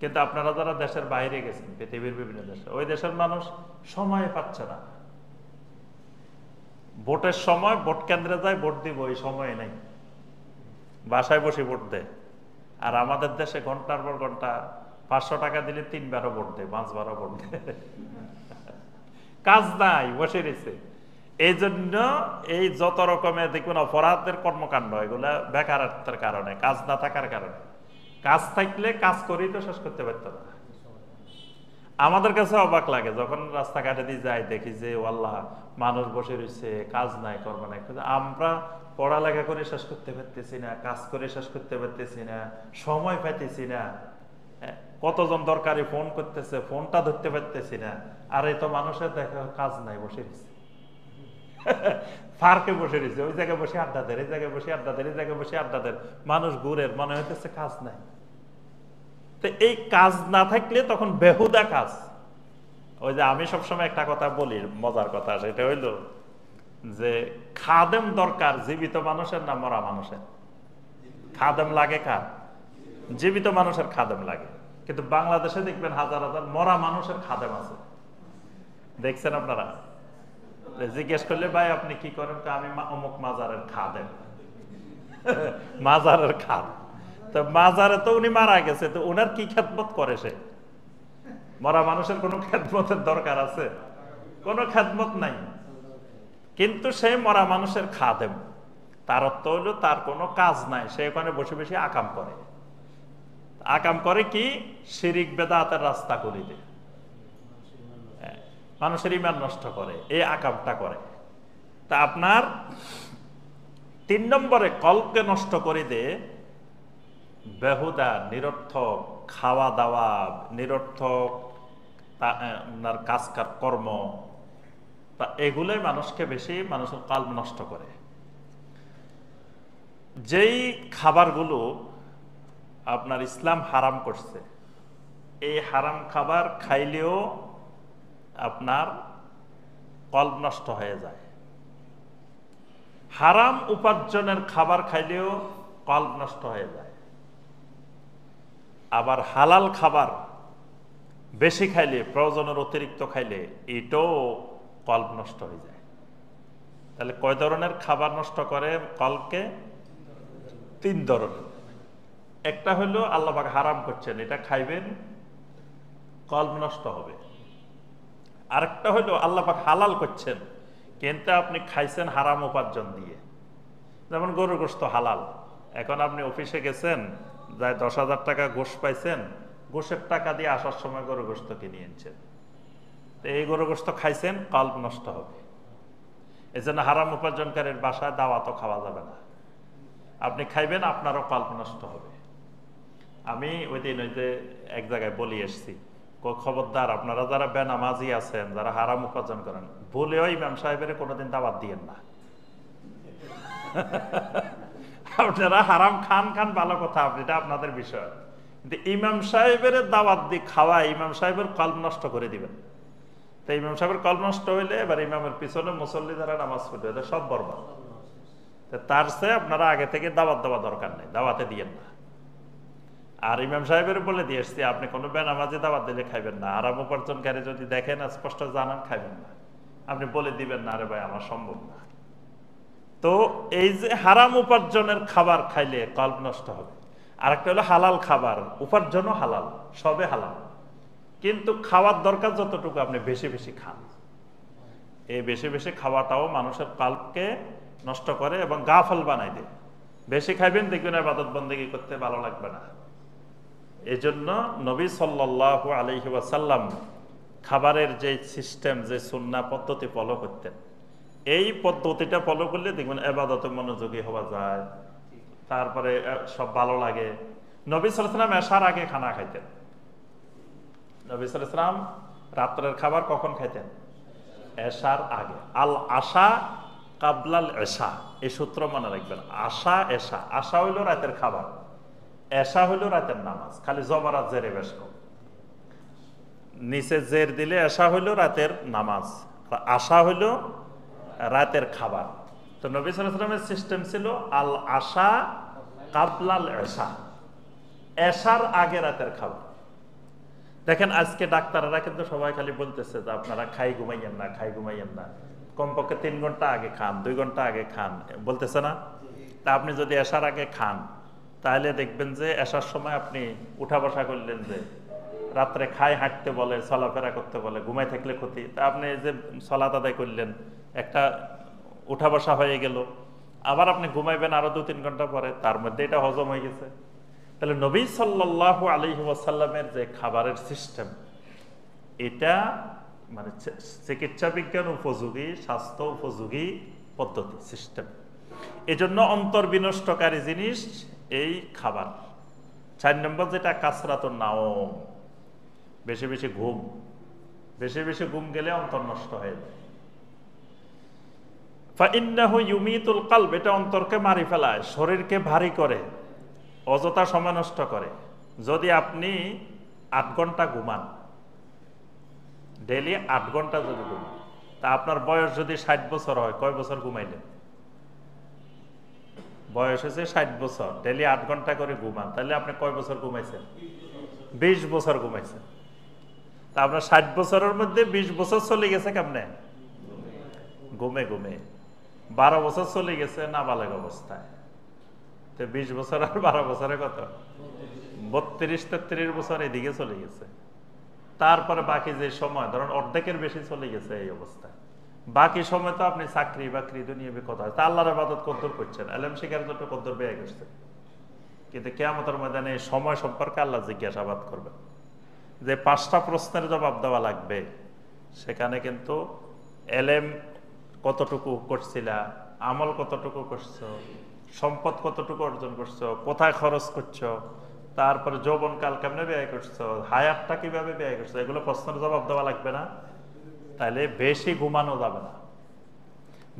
কিন্তু আপনারা যারা দেশের বাইরে গেছেন, পৃথিবীর বিভিন্ন দেশে, ওই দেশের মানুষ সময় পাচ্ছে না। ভোটের সময় ভোট কেন্দ্রে যায়, ভোট দিব, ওই সময় নেই, বাসায় বসে ভোট দেয়। আর আমাদের দেশে ঘন্টার পর ঘন্টা 500 টাকা দিলে 3 বারও ভোট দেয়, 5 বারও ভোট দেয়। কাজ নাই, বসে রয়েছে। এই জন্য এই যত রকমের দেখবেন অপরাধের কর্মকাণ্ড, এগুলা বেকারত্বের কারণে, কাজ না থাকার কারণে। কাজ থাকলে কাজ করেই তো শেষ করতে পারত না। আমাদের কাছে অবাক লাগে যখন রাস্তাঘাটে দিয়ে যাই, দেখি যে আল্লাহ মানুষ বসে রয়েছে, কাজ নাই, কর্ম নাই। আমরা পড়ালেখা করে শেষ করতে পারতেছি না, কাজ করে শেষ করতে পারতেছি না, সময় পাইতেছি না। কতজন দরকারি ফোন করতেছে, ফোনটা ধরতে পারতেছি না। আর এই তো মানুষের দেখা কাজ নাই, বসে রয়েছে, পার্কে বসে রয়েছে, ওই জায়গায় বসে আড্ডা দেয়, এই জায়গায় বসে আড্ডা দেয়, এই জায়গায় বসে আড্ডা দেয়। মানুষ ঘুরের, মনে হইতেছে কাজ নাই। তো এই কাজ না থাকলে তখন বেহুদা কাজ। ওই যে আমি সবসময় একটা কথা বলি, মজার কথা, সেটা হইল যে খাদেম দরকার জীবিত মানুষের না মরা মানুষের? খাদেম লাগে কার? জীবিত মানুষের খাদেম লাগে, কিন্তু বাংলাদেশে দেখবেন হাজার হাজার মরা মানুষের খাদেম আছে। দেখছেন আপনারা? জিজ্ঞেস করলে ভাই আপনি কি করেন, আমি অমুক মাজারের খাদেম। মাজারের খাদ, তো মাজারে তো উনি মারা গেছে, তো উনার কি খেদমত করে সে? মরা মানুষের কোনো খেদমতের দরকার আছে? কোনো খেদমত নাই, কিন্তু সে মরা মানুষের খাদেম। তার অর্থ হলো তার কোনো কাজ নাই, সে ওখানে বসে বসে আকাম করে। আকাম করে কি? শিরিক বেদাতের রাস্তা করে দেয়, মানুষের ইমান নষ্ট করে, এই আকামটা করে। তা আপনার 3 নম্বরে কলকে নষ্ট করে দেয় বেহুদা নিরর্থক খাওয়া দাওয়া, নিরর্থক আপনার কাজকার কর্ম, তা এগুলোই মানুষকে বেশি মানুষের কলব নষ্ট করে। যেই খাবারগুলো আপনার ইসলাম হারাম করছে, এই হারাম খাবার খাইলেও আপনার কলব নষ্ট হয়ে যায়। হারাম উপার্জনের খাবার খাইলেও কলব নষ্ট হয়ে যায়। আবার হালাল খাবার বেশি খাইলে, প্রয়োজনের অতিরিক্ত খাইলে, এটাও কলব নষ্ট হয়ে যায়। তাহলে কয় ধরনের খাবার নষ্ট করে কলবকে? 3 ধরনের। একটা হলো আল্লাহ পাক হারাম করছেন, এটা খাইবেন, কলব নষ্ট হবে। আরেকটা হলো আল্লাহ পাক হালাল করছেন, কিন্তু আপনি খাইছেন হারাম উপার্জন দিয়ে। যেমন গরুর গোশত হালাল, এখন আপনি অফিসে গেছেন, যাই 10,000 টাকা ঘুষ পাইছেন, ঘুষের টাকা দিয়ে আসার সময় গরু গোশত কিনে এনেছেন, তো এই গরু গোশত খাইছেন, কলব নষ্ট হবে। এই জন্য হারাম উপার্জনকারীর বাসায় দাওয়াতও খাওয়া যাবে না। আপনি খাইবেন, আপনারও কলব নষ্ট হবে। আমি ওই দিন ওই যে এক জায়গায় বলি এসছি, খবরদার আপনারা যারা বেনামাজি আছেন, যারা হারাম উপার্জন করেন, ভুলেও ইমাম সাহেবের কোনোদিন দাওয়াত দিয়েন না। আপনারা হারাম খান খান ভালো কথা, এটা আপনাদের বিষয়, কিন্তু ইমাম সাহেবের দাওয়াত দিয়ে খাওয়া ইমাম সাহেবের কলব নষ্ট করে দিবেন। তো ইমাম সাহেবের কলব নষ্ট হইলে এবার ইমামের পিছনে মুসল্লি যারা নামাজ পড়বে, এটা সব বরবাদ। তার চেয়ে আপনারা আগে থেকে দাওয়াত দেওয়া দরকার নেই, দাওয়াতে দিয়েন না। আর ইমাম সাহেবের বলে দিয়ে এসছি, আপনি কোনো বেনামাজি দাওয়াত দিলে খাইবেন না। আরাম উপার্জনকারী যদি দেখেন, স্পষ্ট জানান, খাইবেন না। আপনি বলে দিবেন না, আরে ভাই আমার সম্ভব না। তো এই যে হারাম উপার্জনের খাবার খাইলে কলব নষ্ট হবে। আরেকটা হলো হালাল খাবার, উপার্জনও হালাল, সবে হালাল, কিন্তু খাওয়ার দরকার যতটুকু আপনি বেশি বেশি খান। এই বেশি বেশি খাওয়াটাও মানুষের কলবকে নষ্ট করে এবং গাফল বানাই দেয়। বেশি খাইবেন, দেখবেন ইবাদত বন্দেগী করতে ভালো লাগবে না। এই জন্য নবী সাল্লাল্লাহু আলাইহি ওয়াসাল্লাম খাবারের যে সিস্টেম, যে সুন্নাহ পদ্ধতি ফলো করতেন, এই পদ্ধতিটা ফলো করলে দেখবেন ইবাদতে মনোযোগী হওয়া যায়, তারপরে সব ভালো লাগে। নবী সাল্লাল্লাহু আলাইহি ওয়াসাল্লাম এশার আগে খানা খাইতেন। নবী সাল্লাল্লাহু আলাইহি ওয়াসাল্লাম রাত্রের খাবার কখন খাইতেন? এশার আগে। আল আশা কাবলাল এশা, এই সূত্র মনে রাখবেন। আশা এশা, আশা হইল রাতের খাবার, এশা হইল রাতের নামাজ। খালি জবরাত জেরে বেশ কম, নিচে জের দিলে এশা হইল রাতের নামাজ, আশা হইল রাতের খাবার। তো নবী সাল্লাল্লাহু আলাইহি ওয়াসাল্লামের সিস্টেম ছিল আল আশা কাবলাল এশা, এশার আগে রাতের খাবার। দেখেন আজকে ডাক্তাররা কিন্তু সবাই খালি বলতেছে যে আপনারা খাই ঘুমাইয়েন না, খাই ঘুমাইয়েন না, কমপক্ষে 3 ঘন্টা আগে খান, 2 ঘন্টা আগে খান, বলতেছে না? তা আপনি যদি এশার আগে খান, তাহলে দেখবেন যে এশার সময় আপনি উঠা বসা করলেন, যে রাত্রে খাই হাঁটতে বলে, চলাফেরা করতে বলে, ঘুমাই থাকলে ক্ষতি, তা আপনি যে সালাত আদায় করলেন, একটা উঠা বসা হয়ে গেল, আবার আপনি ঘুমাইবেন আরো 2-3 ঘন্টা পরে, তার মধ্যে এটা হজম হয়ে গেছে। তাহলে নবী সাল্লাল্লাহু আলাইহি ওয়াসাল্লামের যে খাবারের সিস্টেম, এটা মানে চিকিৎসা বিজ্ঞান উপযোগী, স্বাস্থ্য উপযোগী পদ্ধতি সিস্টেম। এজন্য অন্তর বিনষ্টকারী জিনিস এই খাবার। 4 নম্বর যেটা কাসরাতুন নাওম, বেশি বেশি ঘুম। বেশি বেশি ঘুম গেলে অন্তর নষ্ট হয়ে যায়। ফাইন্নাহু ইউমিতুল কলব, এটা অন্তরকে মারি ফেলায়, শরীরকে ভারী করে, অযথা সময় নষ্ট করে। যদি আপনি 8 ঘন্টা ঘুমান, ডেইলি 8 ঘন্টা যদি ঘুমান, তা আপনার বয়স যদি 60 বছর হয়, কয় বছর ঘুমাইলেন? বয়স হয়েছে 60 বছর, ডেলি 8 ঘন্টা করে ঘুমান, তাহলে আপনি কয় বছর ঘুমাইছেন? 20 বছর ঘুমাইছেন। তা আপনার 60 বছরের মধ্যে 20 বছর চলে গেছে কেমনে? ঘুমে ঘুমে। 12 বছর চলে গেছে নাবালেগ অবস্থায়। তো 20 বছর আর 12 বছরে কত? 32-33 বছর এদিকে চলে গেছে। তারপরে বাকি যে সময় ধরুন অর্ধেকের বেশি চলে গেছে এই অবস্থায়, বাকি সময় তো আপনি চাকরি বাকরি দুনিয়াবি কথা, তা আল্লাহর ইবাদত কদ্দুর করছেন, এলেম শিখার জন্য কদ্দুর ব্যয় করছেন। কিন্তু কিয়ামতের ময়দানে এই সময় সম্পর্কে আল্লাহ জিজ্ঞাসাবাদ করবেন। যে 5টা প্রশ্নের জবাব দেওয়া লাগবে, সেখানে কিন্তু এলেম কতটুকু করছিলা, আমল কতটুকু করছো, সম্পদ কতটুকু অর্জন করছো, কোথায় খরচ করছো, তারপরে যৌবনকাল কেমনে ব্যয় করছো, হায়াতটা কিভাবে ব্যয় করছো, এগুলো প্রশ্নের জবাব দেওয়া লাগবে না? তাহলে বেশি ঘুমানো যাবে না।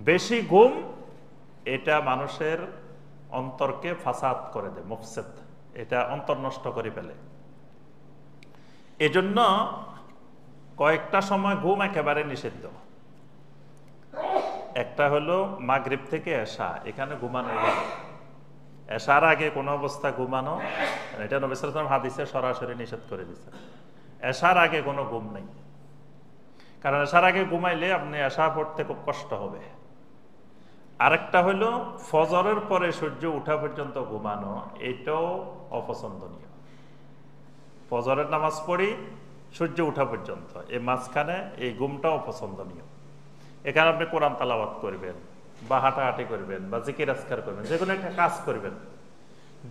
বেশি ঘুম এটা মানুষের অন্তরকে ফাসাদ করে দেয়, মুফসিদ, এটা অন্তর নষ্ট করে ফেলে। এজন্য কয়েকটা সময় ঘুম একেবারে নিষিদ্ধ। একটা হলো মাগরিব থেকে এশা, এখানে ঘুমানো যাবে। এশার আগে কোনো অবস্থা ঘুমানো, এটা নবী সাল্লাল্লাহু আলাইহি ওয়াসাল্লাম হাদিসে সরাসরি নিষেধ করে দিয়েছে। এশার আগে কোনো ঘুম নেই, কারণ এশার আগে ঘুমাইলে আপনি এশা পড়তে খুব কষ্ট হবে। আরেকটা হলো ফজরের পরে সূর্য ওঠা পর্যন্ত ঘুমানো, এটাও অপছন্দনীয়। ফজরের নামাজ পড়ি সূর্য ওঠা পর্যন্ত, এই মাঝখানে এই ঘুমটাও অপছন্দনীয়। এখানে আপনি কোরআন তালাওয়াত করবেন বা হাঁটাহাঁটি করবেন বা জিকির আজকার করবেন, যে কোনো একটা কাজ করবেন।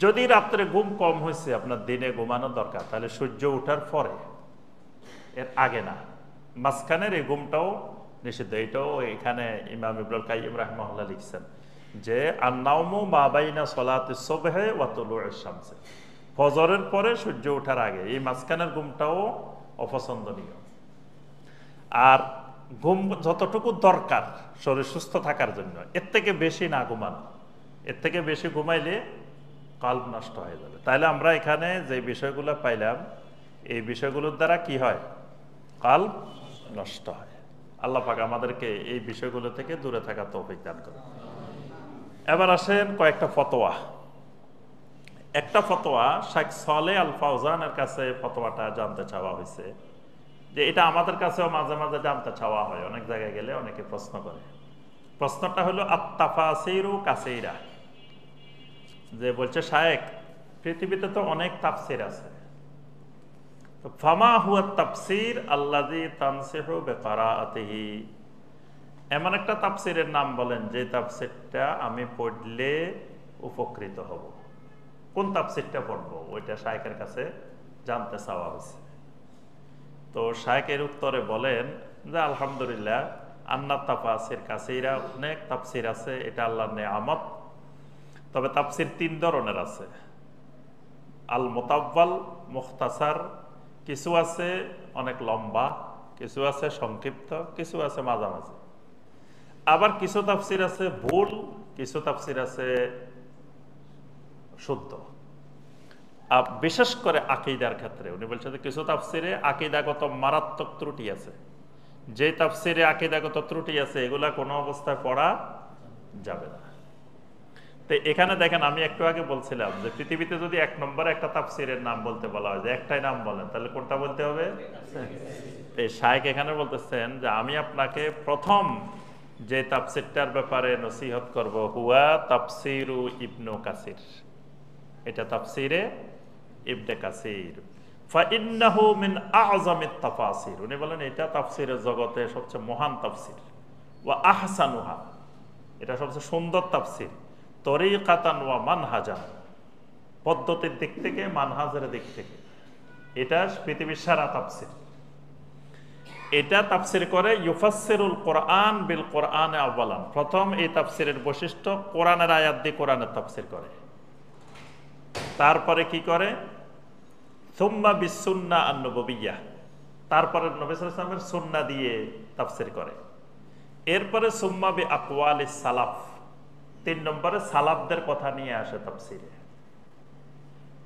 যদি রাত্রে ঘুম কম হয়েছে, আপনার দিনে ঘুমানো দরকার, তাহলে সূর্য ওঠার পরে, এর আগে না। মাঝখানের এই ঘুমটাও নিষিদ্ধ। এটাও এখানে ইমাম ইবনুল কাইয়িম রাহিমাহুল্লাহ লিখছেন যে আন-নাওমু মা বাইনা সলাতিস সুবহি ওয়া তুলুইশ শামস, ফজরের পরে সূর্য ওঠার আগে, এই মাঝখানের ঘুমটাও অপছন্দনীয়। আর ঘুম যতটুকু দরকার শরীর সুস্থ থাকার জন্য, এর থেকে বেশি না ঘুমানো। এর থেকে বেশি ঘুমাইলে কলব নষ্ট হয়ে যাবে। তাইলে আমরা এখানে যে বিষয়গুলো পাইলাম, এই বিষয়গুলোর দ্বারা কি হয়? কলব নষ্ট হয়। আল্লাহ পাক আমাদেরকে এই বিষয়গুলো থেকে দূরে থাকা তৌফিক দান করুন। এবার আসেন কয়েকটা ফতোয়া। একটা ফতোয়া শেখ সালেহ আল ফাওজানের কাছে ফতোয়াটা জানতে চাওয়া হয়েছে, যে এটা আমাদের কাছেও মাঝে মাঝে জানতে চাওয়া হয়, অনেক জায়গায় গেলে অনেকে প্রশ্ন করে। প্রশ্নটা হলো আত-তাফাসিরু কাসীরা, যে বলছে শায়েখ পৃথিবীতে তো অনেক তাফসির আছে, তো ফামা হুয়া তাফসির আল্লাযী তানসিহু বিকিরাআতিহি, এমন একটা তাফসিরের নাম বলেন যে তাফসিরটা আমি পড়লে উপকৃত হব। কোন তাফসিরটা পড়বো, ওইটা শায়েখের কাছে জানতে চাওয়া হয়েছে। তো শায়েখের উত্তরে বলেন যে আলহামদুলিল্লাহ, আন্না তাফাসির কাসীরা, অনেক তাফসির আছে, এটা আল্লাহর নেয়ামত। তবে তাফসির 3 ধরনের আছে, আল মুতাওয়াল, মুখতাসার, কিছু আছে অনেক লম্বা, কিছু আছে সংক্ষিপ্ত, কিছু আছে মাঝামাঝি। আবার কিছু তাফসির আছে ভুল, কিছু তাফসির আছে শুদ্ধ। বিশেষ করে আকীদার ক্ষেত্রে উনি বলছেন যে কিছু তাফসিরে আকীদাগত মারাত্মক ত্রুটি আছে। যে তাফসিরে আকীদাগত ত্রুটি আছে, এগুলা কোনো অবস্থায় পড়া যাবে না। তো এখানে দেখেন, আমি একটু আগে বলছিলাম যে পৃথিবীতে যদি 1 নম্বরে একটা তাফসিরের নাম বলতে বলা হয়, যে একটাই নাম বলেন, তাহলে কোনটা বলতে হবে? এই শায়েখ এখানে বলতেছেন যে আমি আপনাকে প্রথম যে তাফসিরটার ব্যাপারে নসিহত করব, হুয়া তাফসিরু ইবনু কাসির, এটা তাফসিরে ইবনে কাসির। ফাইন্নাহু মিন আ'যামিত তাফাসির, উনি বলেন এটা তাফসিরের জগতে সবচেয়ে মহান তাফসির। ওয়া আহসানুহা, এটা সবচেয়ে সুন্দর তাফসির। তরিকাতান ওয়া মানহাজান, পদ্ধতির দিক থেকে, মানহাজের দিক থেকে এটা পৃথিবীর সেরা তাফসির। এটা তাফসির করে ইউফাসসিরুল কোরআন বিল কোরআনে আওয়ালান, প্রথম এই তাফসিরের বৈশিষ্ট্য কোরআনের আয়াত দিয়ে কোরআনের তাফসির করে। তারপরে কি করে? সুম্মা বিসুন্নাহ আন-নববিয়্যাহ, তারপরে নবী সাল্লাল্লাহু আলাইহি ওয়াসাল্লামের সুন্নাহ দিয়ে তাফসির করে। এরপরে সুম্মা বি আকওয়ালিস সালাফ, 3 নম্বরে সালাফদের কথা নিয়ে আসে তাফসিরে।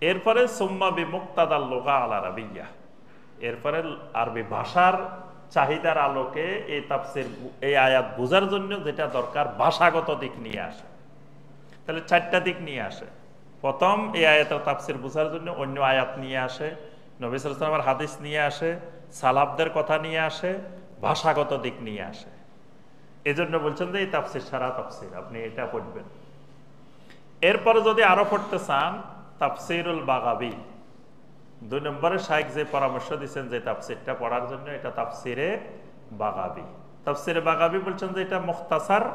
এরপরে সুম্মা বি মুক্তাদাল লুগা আল আরাবিয়্যাহ, এরপরে আরবি ভাষার চাহিদার আলোকে এই তাফসির, এই আয়াত বোঝার জন্য যেটা দরকার ভাষাগত দিক নিয়ে আসে। তাহলে 4টা দিক নিয়ে আসে। প্রথম এই আয়াতের তাফসির বোঝার জন্য অন্য আয়াত নিয়ে আসে, নবী সাল্লাল্লাহু আলাইহি ওয়াসাল্লামের হাদিস নিয়ে আসে, সালাফদের কথা নিয়ে আসে, ভাষাগত দিক নিয়ে আসে। এজন্য বলছেন যে এই তাফসির সারা তাফসির, আপনি এটা পড়বেন। এরপরে যদি আরো পড়তে চান, তাফসিরুল বাগাবী 2 নম্বরে শাইখ যে পরামর্শ দিচ্ছেন যে তাফসিরটা পড়ার জন্য, এটা তাফসিরে বাগাবী। তাফসিরে বাগাবী বলছেন যে এটা মুখতাসার,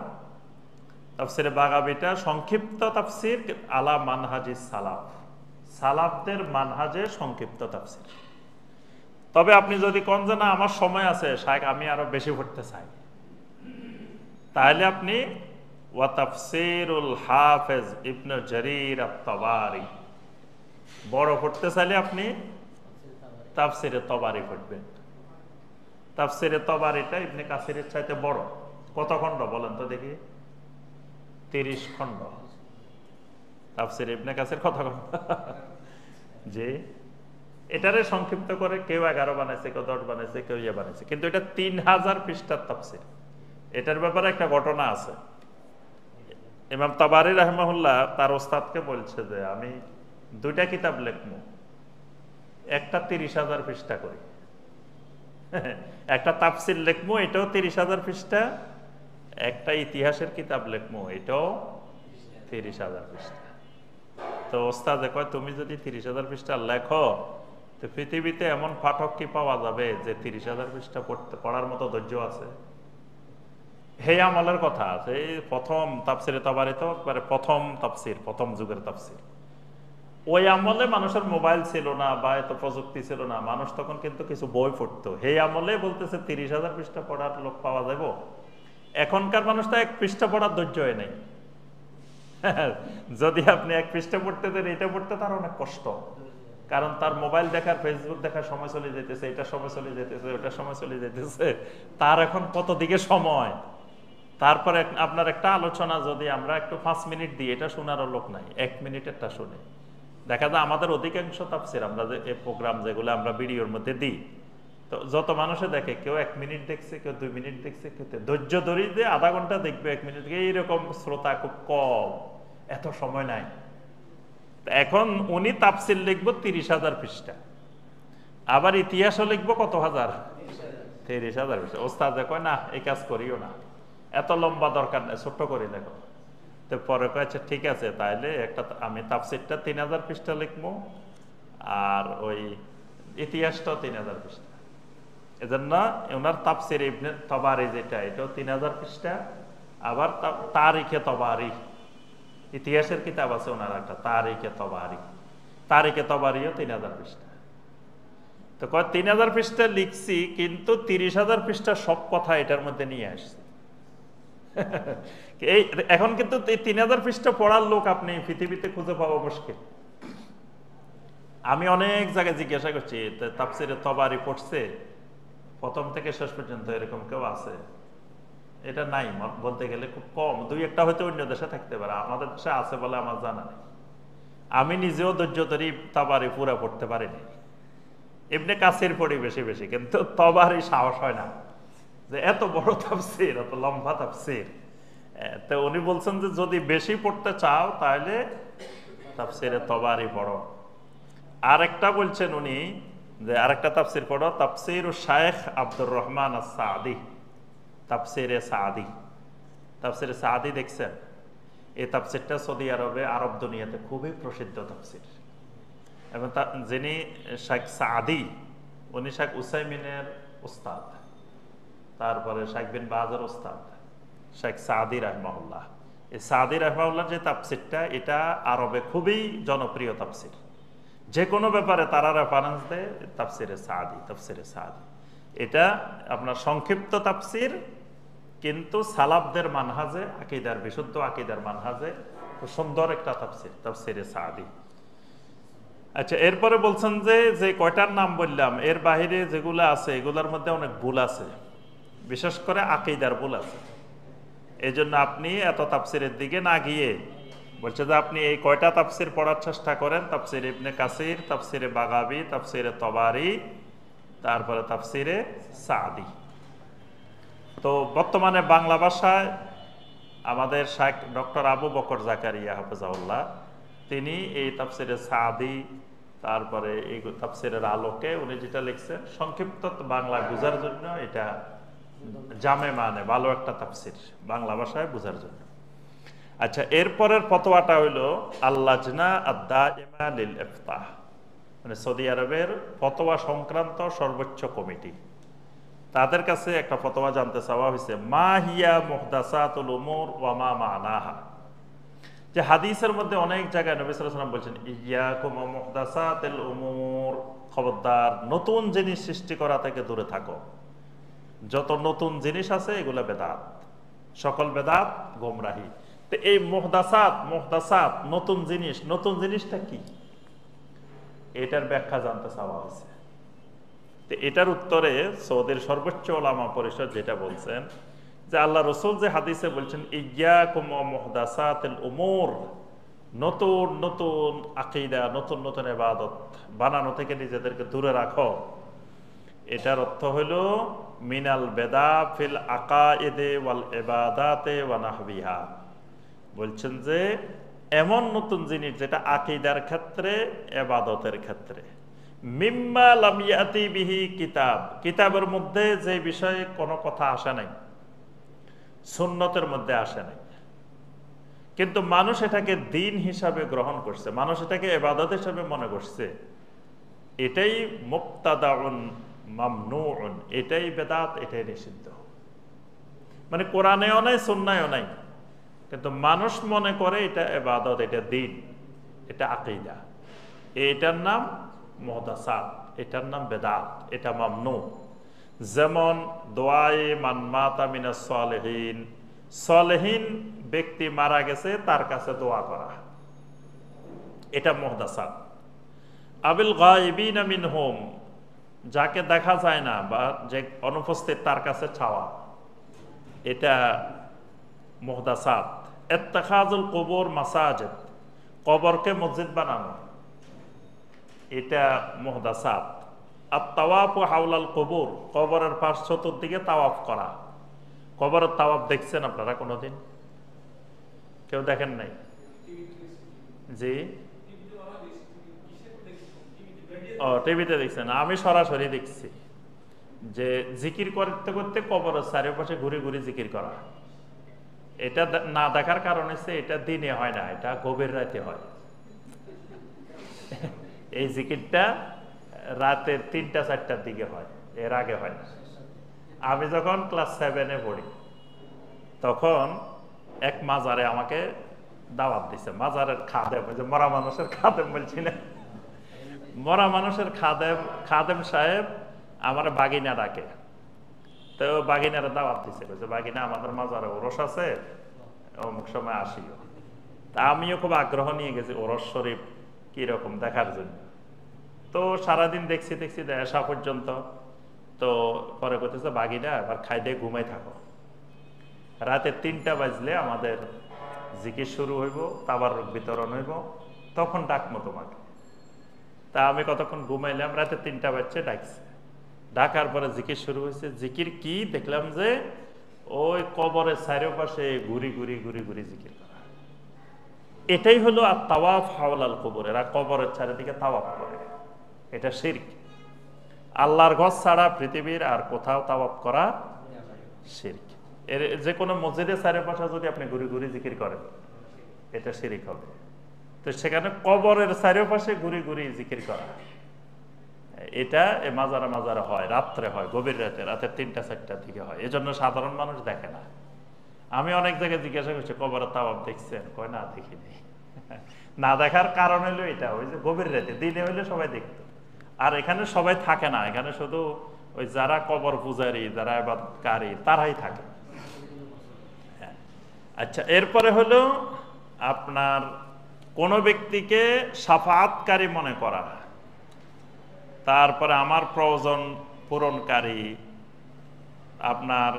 তাফসিরে বাগাবীটা সংক্ষিপ্ত তাফসির আলা মানহাজি সালাফ, সালাফদের মানহাজে সংক্ষিপ্ত তাফসির। তবে আপনি যদি কোন যে না আমার সময় আছে শাইখ, আমি আরো বেশি পড়তে চাই, তাহলে আপনি ওয়া তাফসিরুল হাফেজ ইবনে জারির আত-তাবারি, বড় পড়তে চাইলে আপনি তাফসিরে তবারি পড়বেন। তাফসিরে তবারিটা ইবনে কাসিরের চাইতে বড়। কত খণ্ড বলেন তো দেখি? 30 খণ্ড। তাফসিরে ইবনে কাসির কত খণ্ড? যে এটারে সংক্ষিপ্ত করে কেউ 11 বানাইছে, কেউ 10 বানাইছে, কেউ বানাইছে, কিন্তু এটা 3000 পৃষ্ঠার তাফসির। এটার ব্যাপারে একটা ঘটনা আছে। ইমাম তাবারি রাহিমাহুল্লাহ তার ওস্তাদকে বলছে যে আমি 2টা কিতাব লিখবো, একটা 30,000 পৃষ্ঠা করি, একটা তাফসির লিখবো এটাও 30,000 পৃষ্ঠা, একটা ইতিহাসের কিতাব লিখবো এটাও 30,000 পৃষ্ঠা। তো ওস্তাদে কয় তুমি যদি 30,000 পৃষ্ঠা লেখো, তো পৃথিবীতে এমন পাঠক কি পাওয়া যাবে যে 30,000 পৃষ্ঠা পড়ার মতো ধৈর্য আছে? হে আমলের কথা আছে। এই প্রথম তাফসিরে তাবারি তো প্রথম তাফসির, প্রথম যুগের তাফসির। ওই আমলে মানুষের মোবাইল ছিল না বা এত প্রযুক্তি ছিল না, মানুষ তখন কিন্তু কিছু বই পড়তো। হে আমলে বলতেছে 30,000 পৃষ্ঠা পড়ার লোক পাওয়া যাবে? এখনকার মানুষ তো 1 পৃষ্ঠা পড়ার ধৈর্য হয় নাই। যদি আপনি 1 পৃষ্ঠা পড়তে দেন, এটা পড়তে তার অনেক কষ্ট, কারণ তার মোবাইল দেখার, ফেসবুক দেখার সময় চলে যেতেছে, এটা সময় চলে যেতেছে, ওটা সময় চলে যেতেছে, তার এখন কত দিকে সময়। তারপরে আপনার একটা আলোচনা যদি আমরা একটু 5 মিনিট দিই, এটা শোনারও লোক নাই, 1 মিনিটেরটা শুনে। দেখা যায় আমাদের অধিকাংশ তাফসির আমরা যে এই প্রোগ্রাম যেগুলো আমরা ভিডিওর মধ্যে দিই, তো যত মানুষে দেখে, কেউ 1 মিনিট দেখছে, কেউ 2 মিনিট দেখছে, কেউ ধৈর্য ধরি যে আধা ঘন্টা দেখবে, 1 মিনিট, এইরকম শ্রোতা খুব কম, এত সময় নাই। এখন উনি তাফসির লিখবো 30,000 পৃষ্ঠা, আবার ইতিহাসও লিখবো কত হাজার? 30,000 পৃষ্ঠা। ওস্তাদ কয় না, এই কাজ করিও না, এত লম্বা দরকার নেই, ছোট্ট করে লেখো। তো পরে কয়েছে ঠিক আছে, তাহলে একটা আমি তাফসিরটা 3,000 পৃষ্ঠা লিখবো, আর ওই ইতিহাসটাও 3,000 পৃষ্ঠা। এজন্য ওনার তাফসির ইবনে তাবারি যেটা, এটাও 3,000 পৃষ্ঠা। আবার তারিখে তবারি, ইতিহাসের কিতাব আছে ওনার একটা, তারিখে তবারি, তারিখে তবারিও 3,000 পৃষ্ঠা। তো কয় 3,000 পৃষ্ঠা লিখছি, কিন্তু 30,000 পৃষ্ঠা সব কথা এটার মধ্যে নিয়ে আসছে। এই এখন কিন্তু 3,000 পৃষ্ঠা পড়ার লোক আপনি পৃথিবীতে খুঁজে পাওয়া মুশকিল। আমি অনেক জায়গায় জিজ্ঞাসা করছি, তাফসিরে তবারি পড়ছে প্রথম থেকে শেষ পর্যন্ত, এরকম কেউ আছে? এটা নাই, বলতে গেলে খুব কম। 2-1টা হয়তো অন্য দেশে থাকতে পারে, আমাদের দেশে আছে বলে আমার জানা নেই। আমি নিজেও ধৈর্য ধরি তবারি পুরা পড়তে পারিনি। ইবনে কাসির পড়ি বেশি বেশি, কিন্তু তবারি সাহস হয় না, যে এত বড় তাফসির, এত লম্বা তাফসির। তো উনি বলছেন যে যদি বেশি পড়তে চাও তাহলে তাফসিরে তবারি পড়ো। আরেকটা বলছেন উনি যে আরেকটা তাফসির পড়ো, তাফসির শাইখ আব্দুর রহমান আস-সাদি, তাফসিরে সাদি। তাফসিরে সাদি দেখছেন? এই তাফসিরটা সৌদি আরবে, আরব দুনিয়াতে খুবই প্রসিদ্ধ তাফসির। এবং যিনি শেখ সাদি, উনি শেখ উসাইমিনের উস্তাদ, তারপরে শেখ বিন বাজের উস্তাদ শেখ সাদি রাহমাহুল্লাহ। এই সাদি রাহমাহুল্লাহ যে তাফসিরটা, এটা আরবে খুবই জনপ্রিয় তাফসির। যে কোনো ব্যাপারে তারা রেফারেন্স দেয় তাফসিরে সাদি, তাফসিরে সাদি। এটা আপনার সংক্ষিপ্ত তাফসির, কিন্তু সালাফদের মানহাজে, আকীদার, বিশুদ্ধ আকীদার মানহাজে খুব সুন্দর একটা তাফসির, তাফসিরে সাদি। আচ্ছা, এরপরে বলছেন যে কয়টার নাম বললাম, এর বাহিরে যেগুলো আছে এগুলোর মধ্যে অনেক ভুল আছে, বিশেষ করে আকীদার ভুল আছে। এই জন্য আপনি এত তাফসিরের দিকে না গিয়ে বলছে যে আপনি এই কয়টা তাফসির পড়ার চেষ্টা করেন, তাফসির ইবনে কাসির, তাফসিরে বাগাবী, তাফসিরে তবারি, তারপরে তাফসিরে সাদি। তো বর্তমানে বাংলা ভাষায় আমাদের শাইখ ডক্টর আবু বকর জাকারিয়া হাফেজাউল্লাহ তিনি এই তাফসিরে সাদি, তারপরে এই তাফসিরের আলোকে উনি যেটা লিখছেন সংক্ষিপ্ত বাংলা বোঝার জন্য, এটা জামে মানে ভালো একটা তাফসির বাংলা ভাষায় বোঝার জন্য। আচ্ছা, এরপরের ফতোয়াটা হইল আল্লাজনা আদ-দাইমা লিল ইফতাহ, মানে সৌদি আরবের ফতোয়া সংক্রান্ত সর্বোচ্চ কমিটি, তাদের কাছে একটা ফতোয়া জানতে চাওয়া হয়েছে, মা হিয়া মুহদাসাতুল উমুর ওয়া মা মানাহা। যে হাদিসের মধ্যে অনেক জায়গায় নবী সাল্লাল্লাহু আলাইহি ওয়াসাল্লাম বলছেন ইয়াকুম ওয়া মুহদাসাতিল উমুর, খবরদার নতুন জিনিস সৃষ্টি করা থেকে দূরে থাকো। যত নতুন জিনিস আছে এগুলো বেদাত, সকল বেদাত গোমরাহি। তো এই মুহদাসাত নতুন জিনিস, নতুন জিনিসটা কি, এটার ব্যাখ্যা জানতে চাওয়া হয়েছে। তো এটার উত্তরে সৌদির সর্বোচ্চ ওলামা পরিষদ যেটা বলছেন যে আল্লাহ রসুল যে হাদিসে বলছেন ইয়্যাকুম ওয়া মুহদাসাতিল উমুর, নতুন নতুন আকীদা, নতুন নতুন ইবাদত বানানো থেকে নিজেদেরকে দূরে রাখো, এটার অর্থ হলো মিনাল বেদা ফিল আকাইদে ওয়াল ইবাদাতে ওয়া নাহবিহা। বলছেন যে এমন নতুন জিনিস যেটা আকীদার ক্ষেত্রে, ইবাদতের ক্ষেত্রে, মিম্মা লাম ইয়াতি বিহি কিতাব, কিতাবের মধ্যে যে বিষয়ে কোনো কথা আসে নাই, সুন্নতের মধ্যে আসে নাই, কিন্তু মানুষ এটাকে দিন হিসাবে গ্রহণ করছে, মানুষ এটাকে ইবাদত হিসাবে মনে করছে, এটাই মুবতাদাউন মামনুউন, এটাই বেদাত, এটাই নিষিদ্ধ। মানে কোরআনেও নাই, সুন্নায়ও নাই, কিন্তু মানুষ মনে করে এটা ইবাদত, এটা দিন, এটা আকীদা, এটার নাম মুহদাসাত, এটার নাম বেদাত, এটা মামনু। যেমন দোয়ায়ে মান মাতা মিনাস সালিহিন, সালেহীন ব্যক্তি মারা গেছে তার কাছে দোয়া করা, এটা মুহদাসাত। আবিল গায়বিনা মিনহুম, যাকে দেখা যায় না বা যে অনুপস্থিত তার কাছে চাওয়া, এটা মুহদাসাত। ইত্তিখাযুল কুবুর মাসাজিদ, কবরকে মসজিদ বানানো, এটা মুহদাসাত। আত-তাওয়াফু হাওলাল কুবুর, কবরের পাশ চতুর্দিকে তাওয়াফ করা। কবরের তাওয়াফ দেখছেন আপনারা কোনোদিন? কেউ দেখেন নাই? জি, ও টিভিতে দেখছেন, আমি সরাসরি দেখছি যে জিকির করতে করতে কবরের চারিপাশে ঘুরে ঘুরে জিকির করা। এটা না দেখার কারণ হচ্ছে এটা দিনে হয় না, এটা গভীর রাতে হয়। এই জিকিরটা রাতের ৩টা-৪টার দিকে হয়, এর আগে হয় না। আমি যখন ক্লাস 7-এ পড়ি তখন এক মাজারে আমাকে দাওয়াত দিছে, মাজারের খাদেম, যে মরা মানুষের খাদেম বলছি না, মরা মানুষের খাদেম সাহেব আমার বাগিনা ডাকে। তো বাগিনারা দাওয়াত দিছে, বলছে বাগিনা আমাদের মাজারে ওরস আছে, অমুক সময় আসিও। তা আমিও খুব আগ্রহ নিয়ে গেছি ওরস শরীফ কিরকম দেখার জন্য। তো সারাদিন দেখছি এসা পর্যন্ত। তো পরে করতেছে বাগিনা এবার খাই দিয়ে ঘুমাই থাকো, রাতে ৩টা বাজলে আমাদের জিকির শুরু হইব, তাবারুক বিতরণ হইব, তখন ডাকবো তোমাকে। তা আমি কতক্ষণ ঘুমাইলাম, রাতে ৩টা বাজছে, ডাকছে। ডাকার পরে জিকির শুরু হয়েছে। জিকির কি দেখলাম যে ওই কবরের চারিপাশে ঘুরি ঘুরি জিকির করা। এটাই হলো আর তাওয়াফ হাওলাল কুবুর, এরা কবরের চারিদিকে তাওয়াফ করে, এটা শিরক। আল্লাহর ঘর ছাড়া পৃথিবীর আর কোথাও তাওয়াফ করা শিরক। এর যে কোনো মসজিদের চারিপাশে যদি আপনি ঘুরি ঘুরি জিকির করেন, এটা শিরক হবে। তো সেখানে কবরের চারিপাশে ঘুরি ঘুরি জিকির করা, এটা মাজারে মাজারে হয়, রাত্রে হয়, গভীর রাতে, রাতের ৩টা-৪টার দিকে হয়। এজন্য সাধারণ মানুষ দেখে না। আমি অনেক জায়গায় জিজ্ঞাসা করছি কবরের তাওয়াফ দেখছেন? কয় না, দেখিনি। না দেখার কারণ হলো এটা, ওই যে গভীর রাতে, দিনে হইলে সবাই দেখতো, আর এখানে সবাই থাকে না, এখানে শুধু ওই যারা কবর পূজারী, যারা ইবাদতকারী, তারাই থাকে। আচ্ছা, এরপরে হলো আপনার কোন ব্যক্তিকে শাফাআতকারী মনে করা, তারপরে আমার প্রয়োজন পূরণকারী, আপনার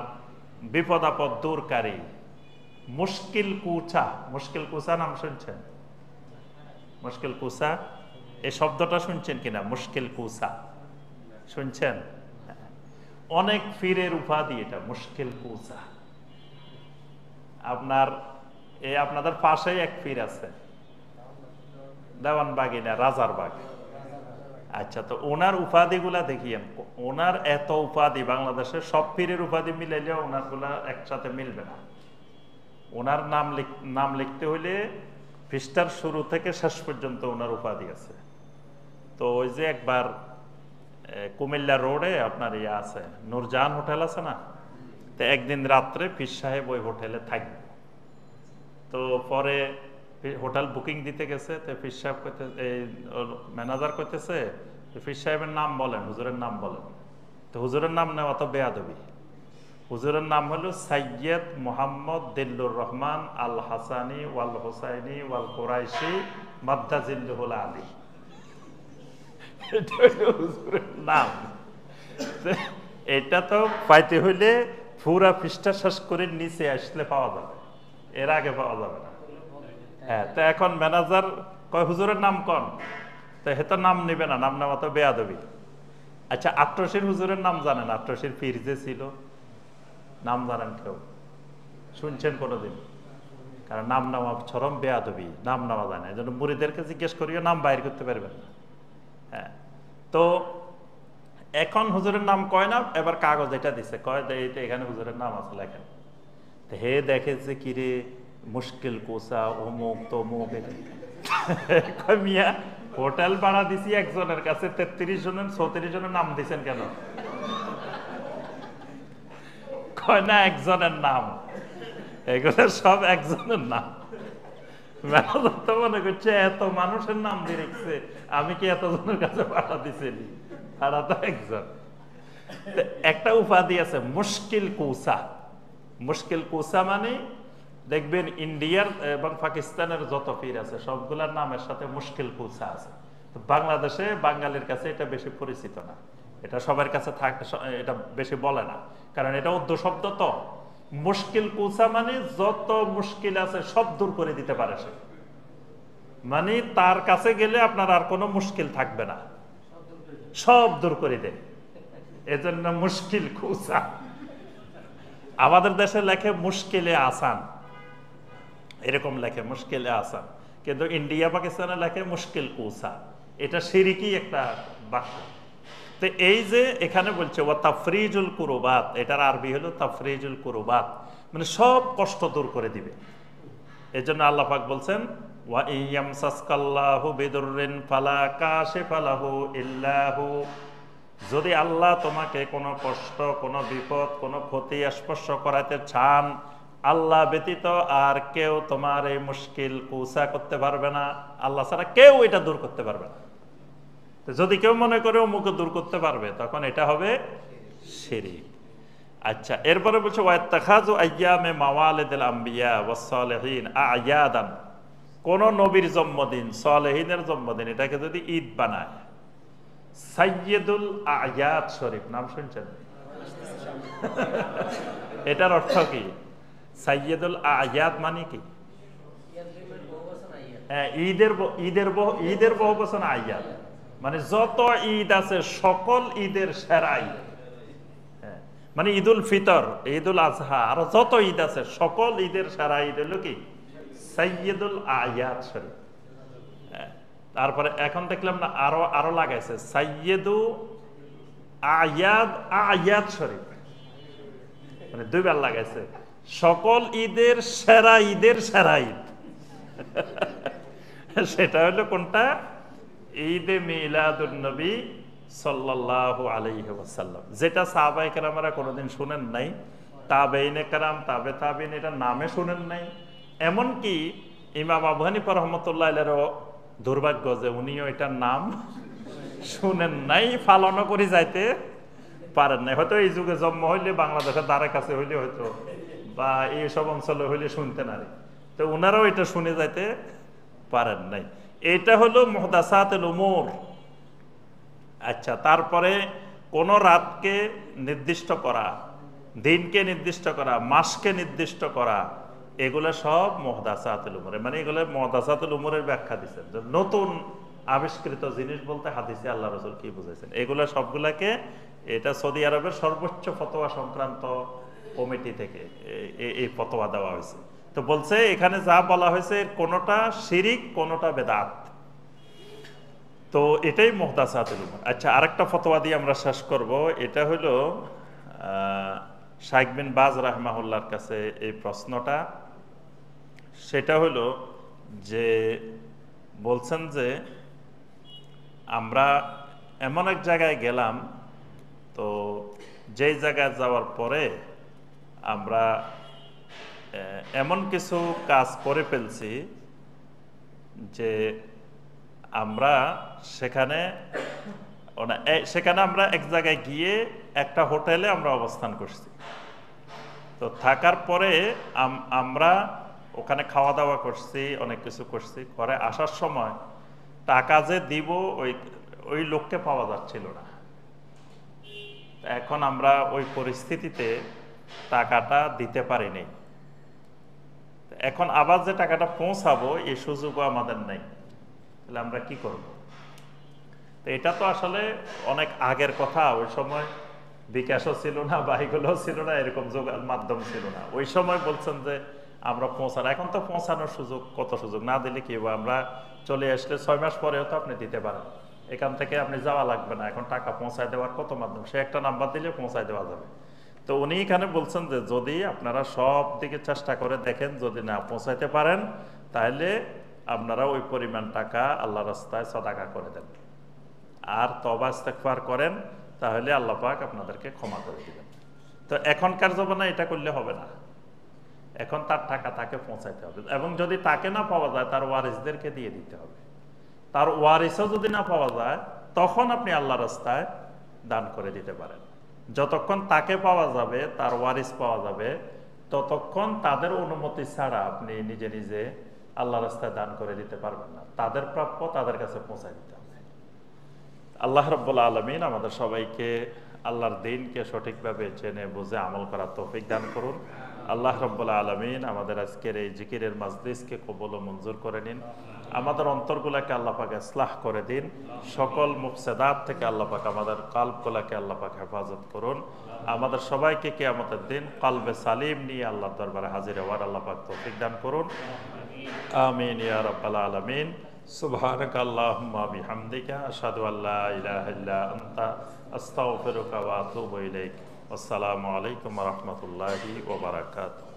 বিপদ আপদ দূরকারী, মুশকিল কুচা নাম শুনছেন? মুশকিল কুচা এই শব্দটা শুনছেন কিনা? মুশকিল কুচা শুনছেন? অনেক পীরের উপাধি এটা, মুশকিল কুচা। আপনার আপনাদের পাশেই এক পীর আছে, দেওয়ানবাগি না রাজারবাগ। আচ্ছা, তো ওনার উপাধিগুলা দেখিয়েন, ওনার এত উপাধি, বাংলাদেশের সব পীরের উপাধি মিলাইলেও ওনার গুলা একসাথে মিলবে না। ওনার নাম লিখতে হইলে পৃষ্ঠার শুরু থেকে শেষ পর্যন্ত ওনার উপাধি আছে। তো ওই যে একবার কুমিল্লা রোডে আপনার আছে নূরজাহান হোটেল আছে না, তো একদিন রাত্রে পীর সাহেব ওই হোটেলে থাকবে। তো পরে হোটেল বুকিং দিতে গেছে, তো পীর সাহেব ম্যানেজার করতেছে পীর সাহেবের নাম বলেন, হুজুরের নাম বলেন। তো হুজুরের নাম নেওয়া তো বেয়াদবি। হুজুরের নাম হলো সৈয়দ মোহাম্মদ দিল্লুর রহমান আল হাসানি ওয়াল হুসাইনি ওয়াল কুরাইশি মাদ্দাজিল্লুহুল আলী, এটা হলো হুজুরের নাম। এটা তো পাইতে হইলে পুরা পৃষ্ঠা শেষ করে নিচে আসলে পাওয়া যাবে, এর আগে পাওয়া যাবে না। হ্যাঁ, তো এখন ম্যানেজার কয় হুজুরের নাম কন, তো হে তো নাম নিবে না, নাম নেওয়া তো বেয়াদবি। আচ্ছা, আট্রসির হুজুরের নাম জানেন? আট্রসির পীর যে ছিল, নাম জানেন কেউ? শুনছেন কোনোদিন? কারণ নাম নেওয়া চরম বেয়াদবি, নাম নেওয়া যায় না। এই জন্য মুরিদেরকে জিজ্ঞেস করিও, নাম বাইর করতে পারবেন না। হ্যাঁ, তো এখন হুজুরের নাম কয় না, এবার কাগজ এটা দিছে, কয় এইটা এখানে হুজুরের নাম আছে লেখেন। হে দেখেছে কিরে মুশকিল কোসা অমুক তমুক, মিয়া হোটেল ভাড়া দিছি একজনের কাছে 33 জনের 34 জনের নাম দিছেন কেন? কয় না একজনের নাম, এগুলো সব একজনের নাম। ম্যানেজার তো মনে করছে এত মানুষের নাম দিয়ে রেখেছে, আমি কি এতজনের কাছে ভাড়া দিছি? ভাড়া তো একজন। একটা উপাধি আছে মুশকিল কৌসা। মুশকিল কৌসা মানে দেখবেন ইন্ডিয়ার এবং পাকিস্তানের যত পীর আছে সবগুলার নামের সাথে মুশকিল কৌসা আছে। তো বাংলাদেশে বাঙালির কাছে এটা বেশি পরিচিত না, এটা সবার কাছে থাকে, এটা বেশি বলে না, কারণ এটা উর্দু শব্দ। তো মুশকিল কৌসা মানে যত মুশকিল আছে সব দূর করে দিতে পারে সে, মানে তার কাছে গেলে আপনার আর কোনো মুশকিল থাকবে না, সব দূর করে দেয়, এজন্য মুশকিল কৌসা। আমাদের দেশে লেখে মুশকিলে আসান, এরকম লেখে মুশকিলে আসান, কিন্তু ইন্ডিয়া পাকিস্তানে লেখে মুশকিল কৌসা। এটা শিরকি একটা বাক্য। তো এই যে এখানে বলছে ওয়া তাফরিজুল কুরবাত, এটার আরবি হলো তাফরিজুল কুরবাত, মানে সব কষ্ট দূর করে দিবে। এজন্য আল্লাহ পাক বলছেন ওয়া ইয়ামসাসকাল্লাহু বিদুররিন ফালা কাশিফা লাহু ইল্লা হু, যদি আল্লাহ তোমাকে কোনো কষ্ট, কোনো বিপদ, কোনো ক্ষতি স্পর্শ করাতে চান, আল্লাহ ব্যতীত আর কেউ তোমার এই মুশকিল কৌসা করতে পারবে না, আল্লাহ ছাড়া কেউ এটা দূর করতে পারবে না। যদি কেউ মনে করে মুখে দূর করতে পারবে, তখন এটা হবে শিরক। আচ্ছা, এরপরে বলছে ওয়াত্তাখাযু আইয়ামে মাওয়ালিদিল আম্বিয়া ওয়াস সালিহিন আয়াদান, কোন নবীর জন্মদিন, সালেহিনের জন্মদিন, এটাকে যদি ঈদ বানায়। সাইয়্যিদুল আয়াত শরীফ নাম শুনছেন? এটার অর্থ কি? সাইয়্যিদুল আয়াত মানে কি? ঈদের বহু বচন আয়াত, মানে যত ঈদ আছে সকল ঈদের সেরা ঈদ। মানে ঈদুল ফিতর, ঈদুল আজহা, আর যত ঈদ আছে সকল ঈদের সেরা ঈদ হলো কি? সাইয়্যিদুল আয়াত শরীফ। তারপরে এখন দেখলাম না আরো লাগাইছে সাইয়্যিদু আয়াত শরীফ, মানে দুইবার লাগাইছে, সকল ঈদের সেরা ঈদের সেরা ঈদ। সেটা হলো কোনটা? ঈদে মিলাদুন নবী সাল্লাল্লাহু আলাইহি ওয়াসাল্লাম, যেটা সাহাবায়ে কেরামরা কোনোদিন শুনেন নাই, তাবেঈনে কেরাম, তাবে তাবেঈন এটা নামে শুনেন নাই। এমনকি ইমাম আবু হানিফা রাহমাতুল্লাহ আলাইহিরও দুর্ভাগ্য যে উনিও এটার নাম শুনেন নাই, পালনও করে যাইতে পারেন নাই। হয়তো এই যুগে জন্ম হইলে বাংলাদেশের দ্বারে কাছে হইলে হয়তো, বা এইসব অঞ্চলে হইলে শুনতেন, আর তো উনারাও এটা শুনে যাইতে পারেন নাই। এটা হলো মুহদাসাতুল উমুর। আচ্ছা, তারপরে কোন রাতকে নির্দিষ্ট করা, দিনকে নির্দিষ্ট করা, মাসকে নির্দিষ্ট করা, এগুলো সব মুহদাসাতুল উমুর। মানে এগুলো মুহদাসাতুল উমুরের ব্যাখ্যা দিচ্ছেন, নতুন আবিষ্কৃত জিনিস বলতে হাদিসে আল্লাহ রাসূল কি বুঝাইছেন, এগুলো সবগুলাকে, এটা সৌদি আরবের সর্বোচ্চ ফতোয়া সংক্রান্ত কমিটি থেকে এই ফতোয়া দেওয়া হয়েছে। তো বলছে এখানে যা বলা হয়েছে এর কোনোটা শিরিক, কোনোটা বেদাত। তো এটাই মুহদাসাতুল উমুর। আচ্ছা, আরেকটা ফতোয়া দিয়ে আমরা শেষ করব। এটা হলো শাইখ বিন বাজ রাহমাহুল্লাহর কাছে এই প্রশ্নটা। সেটা হলো যে বলছেন যে আমরা এমন এক জায়গায় গেলাম, তো যেই জায়গায় যাওয়ার পরে আমরা এমন কিছু কাজ করে ফেলছি যে আমরা সেখানে আমরা এক জায়গায় গিয়ে একটা হোটেলে আমরা অবস্থান করছি। তো থাকার পরে আমরা ওখানে খাওয়া দাওয়া করছি, অনেক কিছু করছি, করে আসার সময় টাকা যে দিব ওই লোককে পাওয়া যাচ্ছিল না। এখন আমরা ওই পরিস্থিতিতে টাকাটা দিতে পারিনি। এখন আবার যে টাকাটা পৌঁছাবো এই সুযোগও আমাদের নেই। তাহলে আমরা কি করব? তো এটা তো আসলে অনেক আগের কথা। ওই সময় বিকাশও ছিল না, বাইকগুলোও ছিল না, এরকম যোগাযোগ মাধ্যম ছিল না। ওই সময় বলছেন যে আমরা পৌঁছানো, এখন তো পৌঁছানোর সুযোগ, কত সুযোগ না দিলে কি হবে? আমরা চলে আসলে 6 মাস পরেও তো আপনি দিতে পারেন। এখান থেকে আপনি যাওয়া লাগবে না, এখন টাকা পৌঁছায় দেওয়ার কত মাধ্যম, সে একটা নাম্বার দিলে পৌঁছায় দেওয়া যাবে। তো উনি এখানে বলছেন যে যদি আপনারা সব দিকে চেষ্টা করে দেখেন, যদি না পৌঁছাইতে পারেন, তাহলে আপনারা ওই পরিমাণ টাকা আল্লাহ রাস্তায় সাদাকা করে দেন, আর তওবা ইস্তেগফার করেন, তাহলে আল্লাহ পাক আপনাদেরকে ক্ষমা করে দিবেন। তো এখনকার জমানায় এটা করলে হবে না। এখন তার টাকা তাকে পৌঁছাইতে হবে, এবং যদি তাকে না পাওয়া যায় তার ওয়ারিসদেরকে দিয়ে দিতে হবে। তার ওয়ারিসও যদি না পাওয়া যায় তখন আপনি আল্লাহ রাস্তায় দান করে দিতে পারেন। যতক্ষণ তাকে পাওয়া যাবে, তার ওয়ারিস পাওয়া যাবে, ততক্ষণ তাদের অনুমতি ছাড়া আপনি নিজে নিজে আল্লাহ রাস্তায় দান করে দিতে পারবেন না। তাদের প্রাপ্য তাদের কাছে পৌঁছায় দিতে হবে। আল্লাহ রাব্বুল আলামিন আমাদের সবাইকে আল্লাহর দ্বীনকে সঠিকভাবে জেনে বুঝে আমল করার তৌফিক দান করুন। আল্লাহ রাব্বুল আলামিন আমাদের আজকের এই জিকিরের মাজলিসকে কবুল ও মঞ্জুর করে নিন। আমাদের অন্তরগুলোকে আল্লাহ পাক ইসলাহ করে দিন। সকল মুফসাদাত থেকে আল্লাহ পাক আমাদের কলবগুলোকে আল্লাহ পাক হেফাজত করুন। আমাদের সবাইকে কিয়ামতের দিন কলবে সালিম নিয়ে আল্লাহর দরবারে হাজির হওয়ার আল্লাহ পাক তৌফিক দান করুন। আমিন ইয়া রাব্বাল আলামিন। সুবহানাকা আল্লাহুম্মা বিহামদিকা আশহাদু আল্লা ইলাহা ইল্লা আনতা আস্তাগফিরুকা ওয়া আতুবু ইলাইক। আসসালামু আলাইকুম ওয়া রাহমাতুল্লাহি ওয়া বারাকাতুহু।